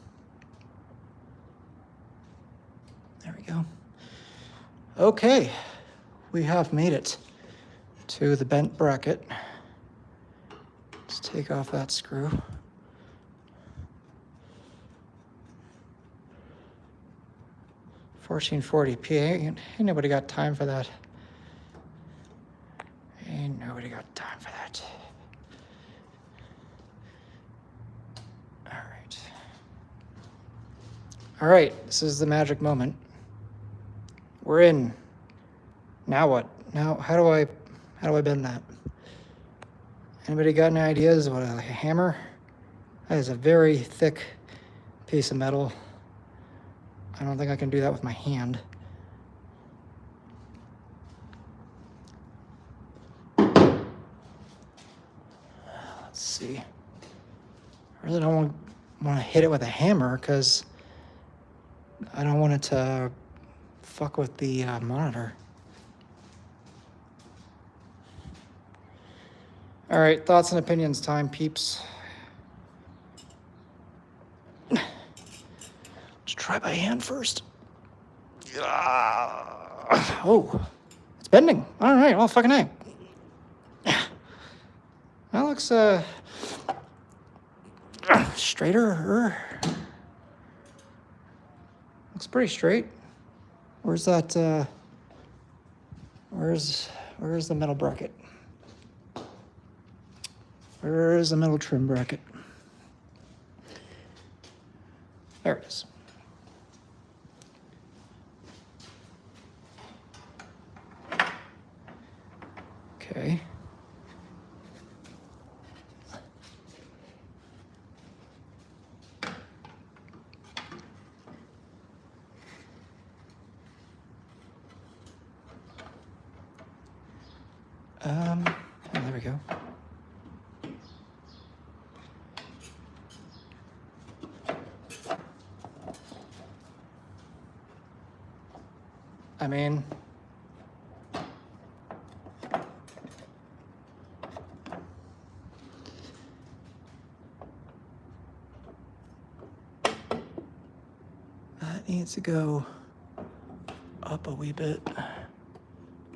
we go. Okay, we have made it to the bent bracket. Let's take off that screw. 1440p. Ain't nobody got time for that. Ain't nobody got time for that. All right, this is the magic moment. We're in. Now what? Now how do I bend that? Anybody got any ideas? What, like a hammer? That is a very thick piece of metal. I don't think I can do that with my hand. Let's see. I really don't want to hit it with a hammer because I don't want it to fuck with the monitor. All right, thoughts and opinions time, peeps. Let's try by hand first. Oh, it's bending. All right, well, fucking A. That looks straighter. Looks pretty straight. Where's that? Where's the metal bracket? Where's the metal trim bracket? There it is. Okay. Oh, there we go. I mean, that needs to go up a wee bit.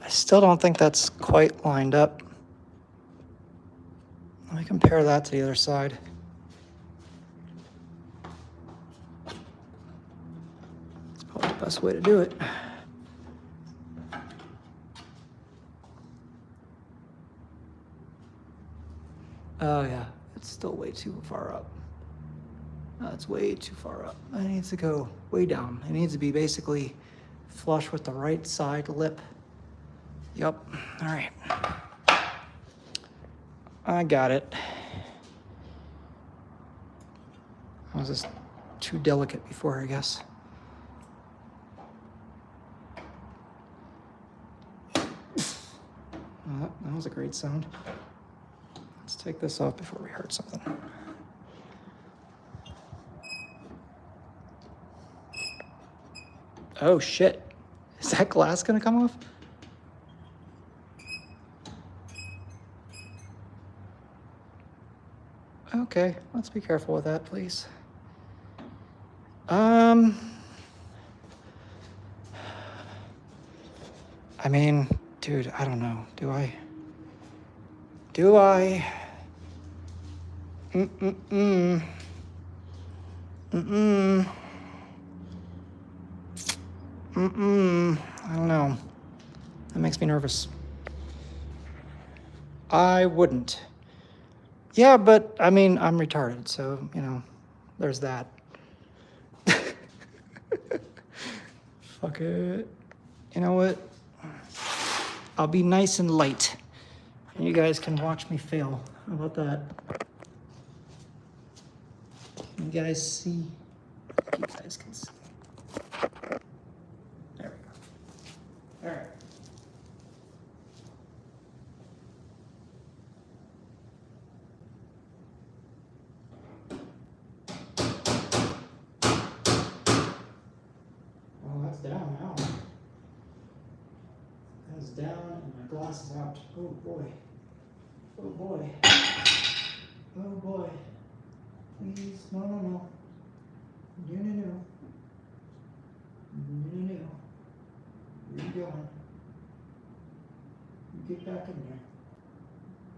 I still don't think that's quite lined up. Let me compare that to the other side. That's probably the best way to do it. Oh yeah, it's still way too far up. That's way too far up. It needs to go way down. It needs to be basically flush with the right side lip. Yep, all right. I got it. I was just too delicate before, I guess. That was a great sound. Let's take this off before we hurt something. Oh shit. Is that glass gonna come off? Okay, let's be careful with that, please. I mean, dude, I don't know. Do I? I don't know. That makes me nervous. I wouldn't. Yeah, but I mean, I'm retarded, so, you know, there's that. Fuck it. You know what? I'll be nice and light, and you guys can watch me fail. How about that? Can you guys see? You guys can see. There we go. All right. Well, that's down now. That's down, and my glass is out. Oh boy. Oh boy. Oh boy. Please, no, no, no. No, no, no. No, no, no. Where you going? You get back in there.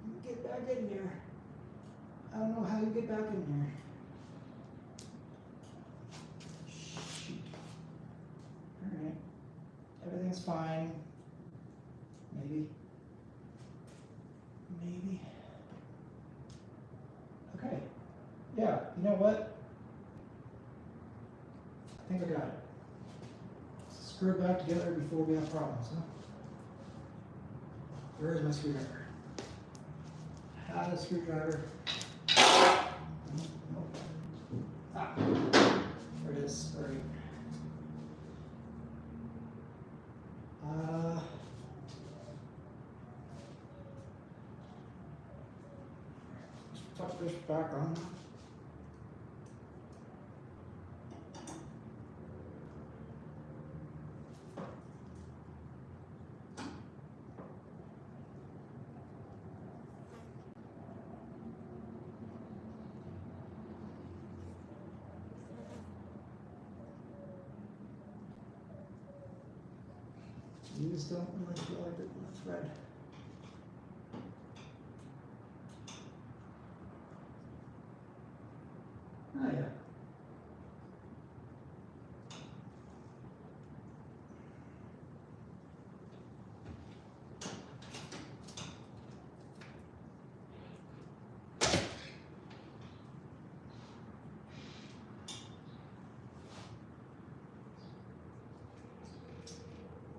You get back in there. I don't know how you get back in there. Shoot. Alright. Everything's fine. Maybe. Maybe. Okay. Yeah, you know what? I think I got it. Screw it back together before we have problems, huh? Where is my screwdriver? I had a screwdriver. Nope. Ah, there it is. All right. Tuck this back on. These don't really feel like they're going to thread. Oh yeah.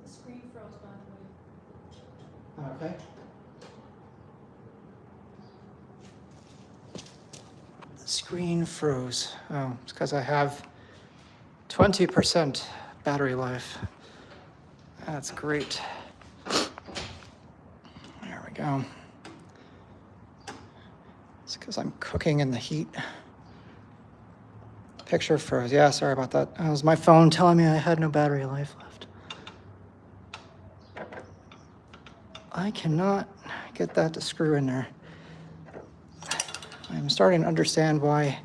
The screen froze, by the way. Okay. The screen froze. Oh, it's because I have 20% battery life. That's great. There we go. It's because I'm cooking in the heat. Picture froze. Yeah, sorry about that. That was my phone telling me I had no battery life left. I cannot get that to screw in there. I'm starting to understand why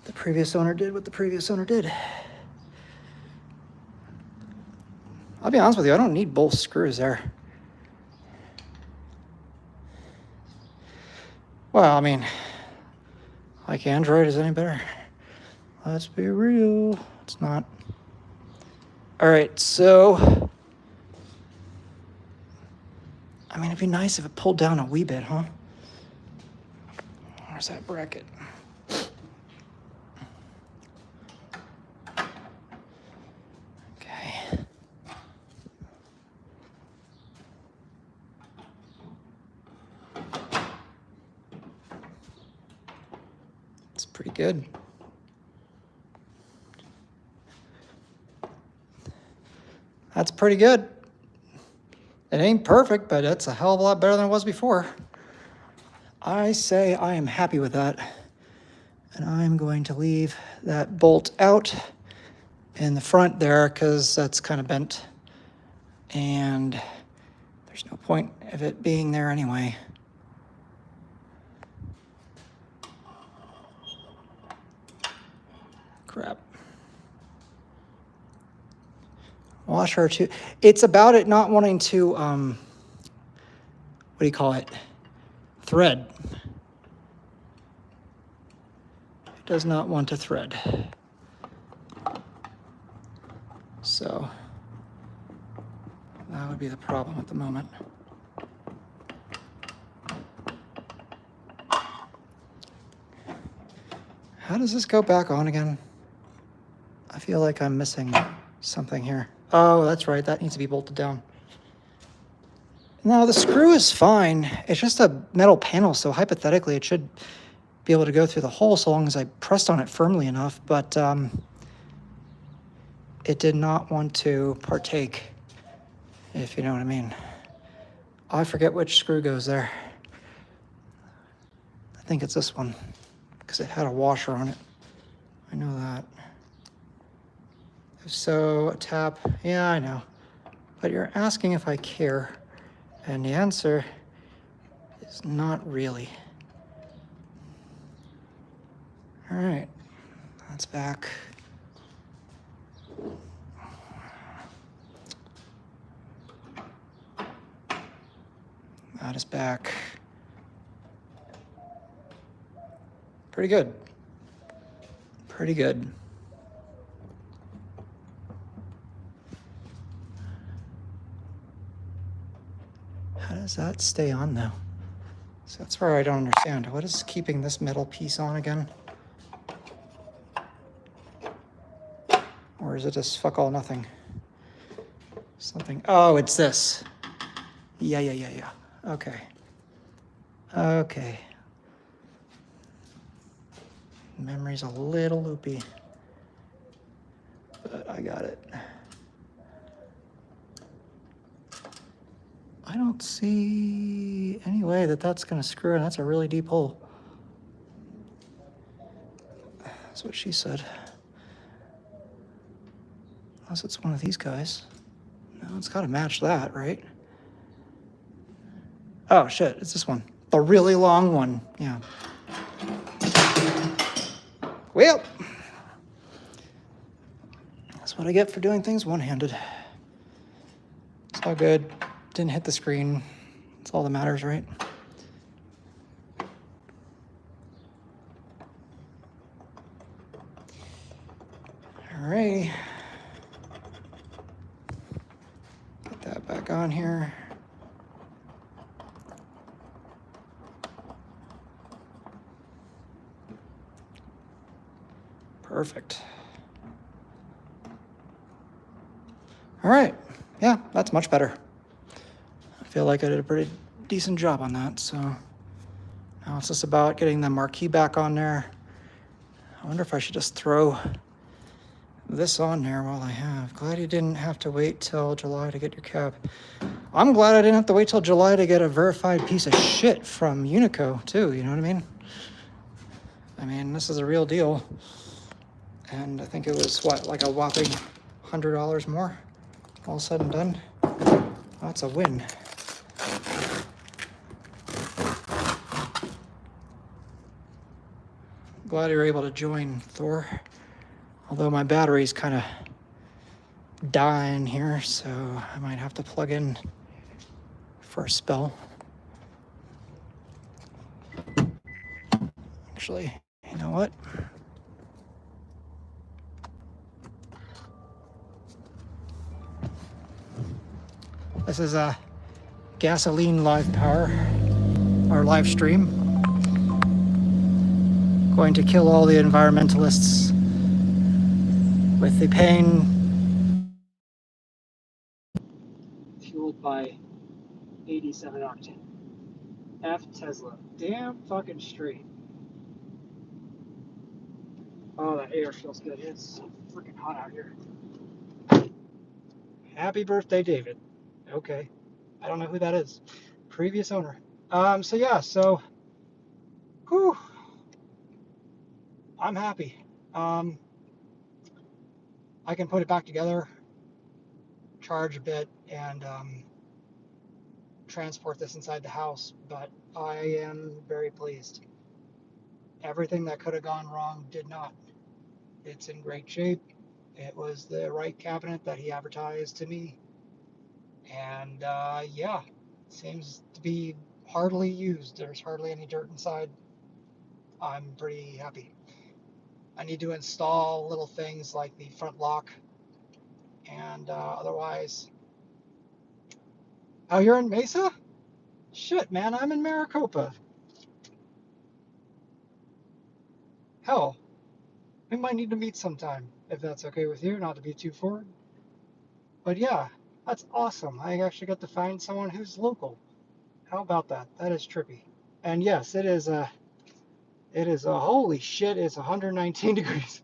the previous owner did what the previous owner did. I'll be honest with you, I don't need both screws there. Well, I mean, like Android is any better. Let's be real. It's not. All right, so I mean, it'd be nice if it pulled down a wee bit, huh? Where's that bracket? Okay. It's pretty good. That's pretty good. It ain't perfect, but it's a hell of a lot better than it was before. I say I am happy with that. And I'm going to leave that bolt out in the front there because that's kind of bent. And there's no point of it being there anyway. Crap. Washer too. It's about it not wanting to, what do you call it? Thread. It does not want to thread. So that would be the problem at the moment. How does this go back on again? I feel like I'm missing something here. Oh, that's right. That needs to be bolted down. No, the screw is fine. It's just a metal panel, so hypothetically it should be able to go through the hole so long as I pressed on it firmly enough, but it did not want to partake, if you know what I mean. I forget which screw goes there. I think it's this one, because it had a washer on it. I know that. So, a tap, yeah, I know. But you're asking if I care, and the answer is not really. All right, that's back. That is back. Pretty good. Pretty good. How does that stay on though? So that's where I don't understand. What is keeping this metal piece on again? Or is it just fuck all nothing? Something. Oh, it's this. Yeah. Okay. Okay. Memory's a little loopy, but I got it. I don't see any way that that's gonna screw in. That's a really deep hole. That's what she said. Unless it's one of these guys. No, it's gotta match that, right? Oh shit, it's this one. The really long one, yeah. Well, that's what I get for doing things one-handed. It's all good. Didn't hit the screen. That's all that matters, right? Alrighty. Get that back on here. Perfect. All right. Yeah, that's much better. I feel like I did a pretty decent job on that. So now it's just about getting the marquee back on there. I wonder if I should just throw this on there while I have. Glad you didn't have to wait till July to get your cap. I'm glad I didn't have to wait till July to get a verified piece of shit from Unico too, you know what I mean? I mean, this is a real deal. And I think it was, what, like a whopping $100 more, all said and done. That's a win. Glad you were able to join, Thor. Although my battery's kind of dying here, so I might have to plug in for a spell. Actually, you know what? This is a gasoline live power, or live stream. Going to kill all the environmentalists with the pain fueled by 87 octane. F Tesla. Damn fucking straight. Oh, that air feels good. It's freaking hot out here. Happy birthday, David. Okay. I don't know who that is. Previous owner. So whew, I'm happy. I can put it back together, charge a bit, and transport this inside the house, but I am very pleased. Everything that could have gone wrong did not. It's in great shape. It was the right cabinet that he advertised to me. And yeah, seems to be hardly used. There's hardly any dirt inside. I'm pretty happy. I need to install little things like the front lock, and otherwise. Oh, you're in Mesa? Shit, man, I'm in Maricopa. Hell, We might need to meet sometime, if that's okay with you, not to be too forward. But yeah, that's awesome. I actually got to find someone who's local. How about that? That is trippy. And yes, it is a holy shit, it's 119 degrees.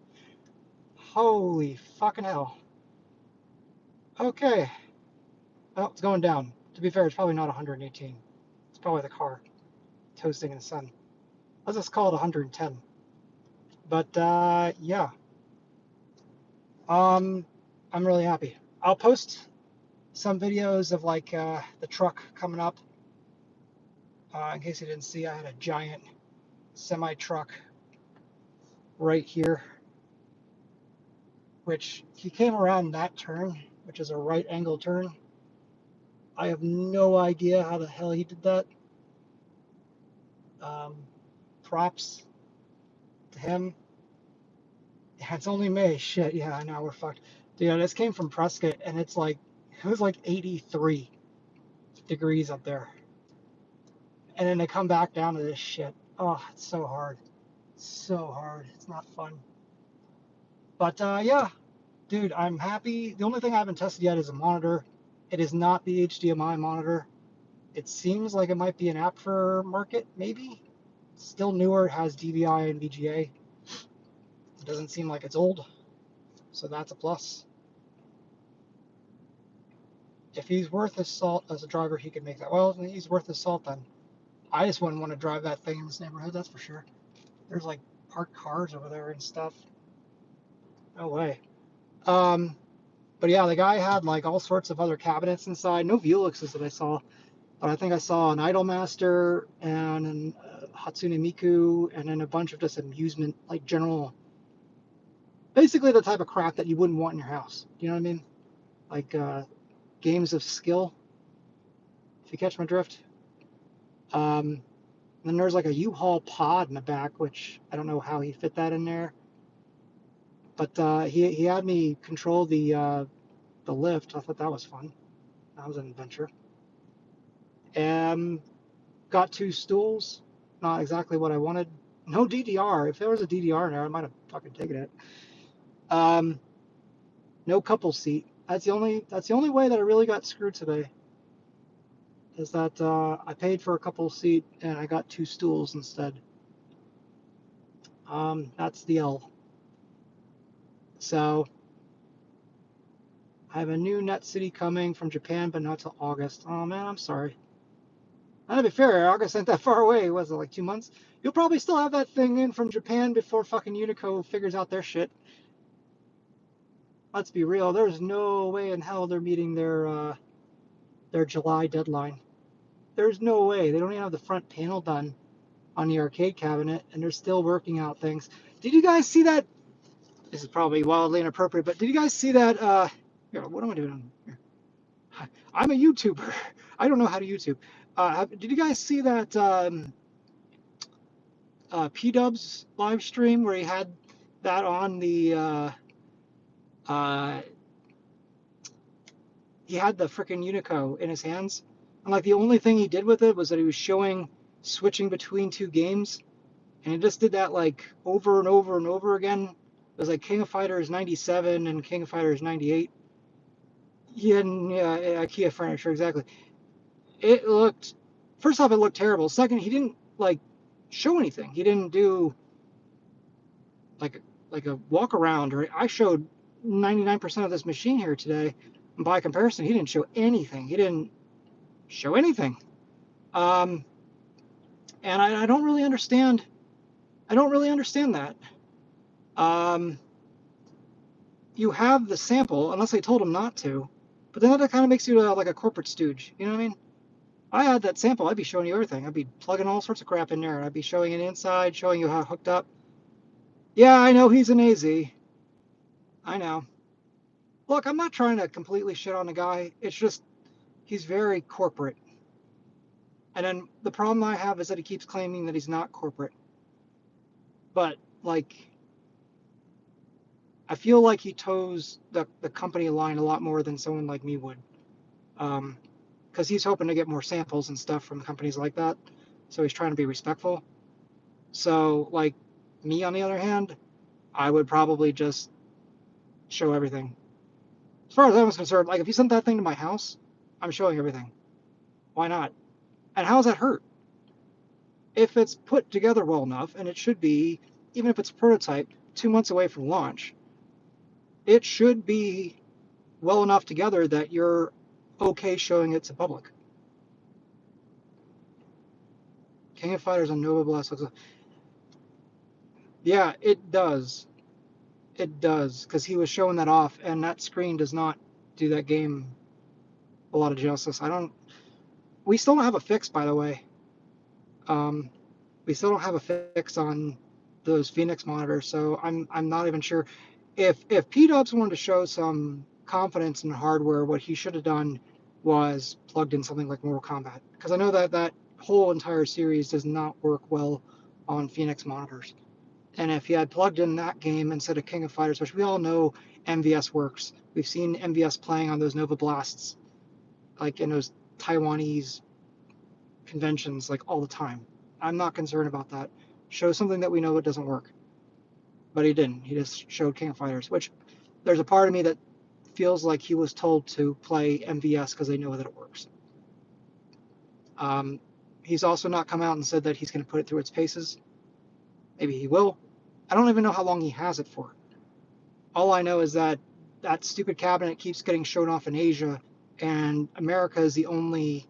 Holy fucking hell. Okay. Oh, it's going down. To be fair, it's probably not 118. It's probably the car toasting in the sun. Let's just call it 110. But yeah, um, I'm really happy. I'll post some videos of like the truck coming up. In case you didn't see, I had a giant semi truck right here, which he came around that turn, which is a right angle turn. I have no idea how the hell he did that. Um, Props to him. Yeah, it's only May. Shit, yeah, I know we're fucked. Dude, this came from Prescott, and it was like 83 degrees up there, and then they come back down to this shit. Oh, it's so hard, so hard. It's not fun. But yeah, dude, I'm happy. The only thing I haven't tested yet is a monitor. It is not the HDMI monitor. It seems like it might be an aftermarket, maybe. It's still newer. It has DVI and VGA. It doesn't seem like it's old, so that's a plus. If he's worth his salt as a driver, he could make that. Well, he's worth his salt then. I just wouldn't want to drive that thing in this neighborhood, that's for sure. There's like parked cars over there and stuff. No way. Um, but yeah, the guy had like all sorts of other cabinets inside. No Vewlixes that I saw, but I think I saw an Idolmaster and an Hatsune Miku, and then a bunch of just amusement, like general, basically the type of crap that you wouldn't want in your house. You know what I mean? Like games of skill, if you catch my drift. Um, then there's like a U-Haul pod in the back, which I don't know how he fit that in there. But he had me control the lift. I thought that was fun. That was an adventure. Got two stools. Not exactly what I wanted. No DDR. If there was a DDR in there, I might have fucking taken it. No couple seat. That's the only way that I really got screwed today. Is that I paid for a couple seat and I got two stools instead. That's the L. So I have a new Net City coming from Japan, but not till August. Oh man, I'm sorry. Now, to be fair, August ain't that far away. Was it like 2 months? You'll probably still have that thing in from Japan before fucking Unico figures out their shit. Let's be real. There's no way in hell they're meeting their July deadline. There's no way. They don't even have the front panel done on the arcade cabinet, and they're still working out things. Did you guys see that? This is probably wildly inappropriate, but did you guys see that? Here, what am I doing here? I'm a YouTuber. I don't know how to YouTube. Did you guys see that P-Dub's live stream where he had that on he had the frickin' Unico in his hands, and like the only thing he did with it was that he was showing switching between two games, and he just did that like over and over and over again. It was like King of Fighters 97 and King of Fighters 98. Yeah, IKEA furniture, exactly. It looked, first off, it looked terrible. Second, he didn't like show anything. He didn't do like a walk around, or I showed 99% of this machine here today. And by comparison, he didn't show anything. He didn't show anything. And I don't really understand. I don't really understand that. You have the sample, unless they told him not to. But then that kind of makes you like a corporate stooge. You know what I mean? I had that sample, I'd be showing you everything. I'd be plugging all sorts of crap in there. I'd be showing it inside, showing you how it hooked up. Yeah, I know he's an AZ. I know. Look, I'm not trying to completely shit on the guy. It's just he's very corporate. And then the problem I have is that he keeps claiming that he's not corporate. But like, I feel like he toes the company line a lot more than someone like me would. Because he's hoping to get more samples and stuff from companies like that. So he's trying to be respectful. So like me, on the other hand, I would probably just show everything. As far as I was concerned, like if you sent that thing to my house, I'm showing everything. Why not? And how does that hurt? If it's put together well enough, and it should be, even if it's a prototype, 2 months away from launch, it should be well enough together that you're okay showing it to public. King of Fighters on Nova Blast looks like, yeah, it does. It does, because he was showing that off, and that screen does not do that game a lot of justice. We still don't have a fix, by the way. We still don't have a fix on those Phoenix monitors, so I'm not even sure. If P-Dubs wanted to show some confidence in hardware, what he should have done was plugged in something like Mortal Kombat, because I know that whole entire series does not work well on Phoenix monitors. And if he had plugged in that game instead of King of Fighters, which we all know MVS works, we've seen MVS playing on those Nova Blasts, like in those Taiwanese conventions, like all the time. I'm not concerned about that. Show something that we know it doesn't work. But he didn't. He just showed King of Fighters, which there's a part of me that feels like he was told to play MVS because they know that it works. He's also not come out and said that he's going to put it through its paces. Maybe he will. I don't even know how long he has it for. All I know is that that stupid cabinet keeps getting shown off in Asia, and America is the only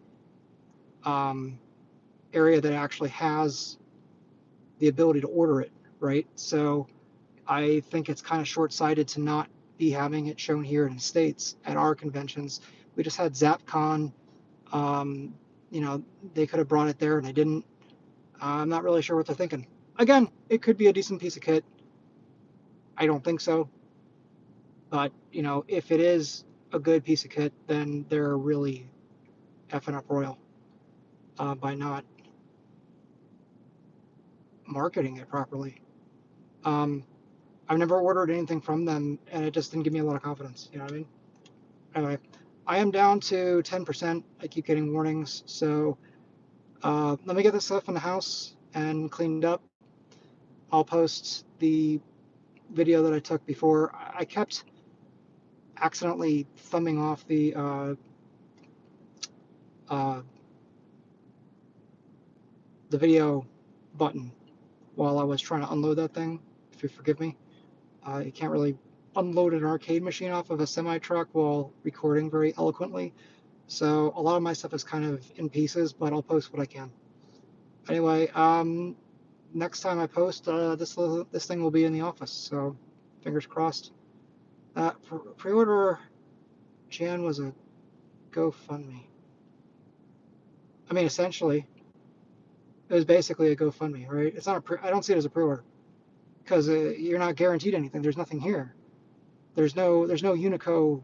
area that actually has the ability to order it, right? So I think it's kind of short-sighted to not be having it shown here in the States at our conventions. We just had ZapCon. They could have brought it there and they didn't. I'm not really sure what they're thinking. Again, it could be a decent piece of kit. I don't think so. But, if it is a good piece of kit, then they're really effing up Royal by not marketing it properly. I've never ordered anything from them, and it just didn't give me a lot of confidence. You know what I mean? Anyway, I am down to 10%. I keep getting warnings, so let me get this stuff in the house and cleaned up. I'll post the video that I took before. I kept accidentally thumbing off the video button while I was trying to unload that thing. If you forgive me, you can't really unload an arcade machine off of a semi truck while recording very eloquently. So a lot of my stuff is kind of in pieces, but I'll post what I can. Anyway, next time I post, this thing will be in the office. So fingers crossed. Pre-order Jan was a GoFundMe. I mean, essentially, it was basically a GoFundMe, right? It's not I don't see it as a pre-order because you're not guaranteed anything. There's nothing here. There's no Unico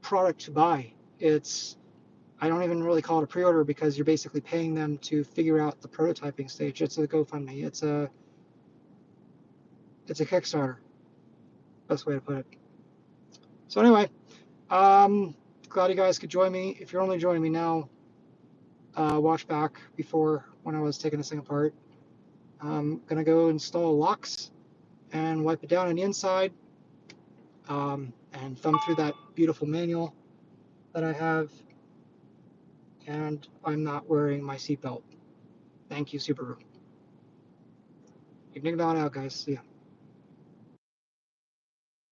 product to buy. I don't even really call it a pre-order because you're basically paying them to figure out the prototyping stage. It's a GoFundMe. It's a Kickstarter. Best way to put it. So anyway, glad you guys could join me. If you're only joining me now, watch back before when I was taking this thing apart. I'm gonna go install locks and wipe it down on the inside, and thumb through that beautiful manual that I have. And I'm not wearing my seatbelt. Thank you, Subaru. Evening on out, guys. See ya.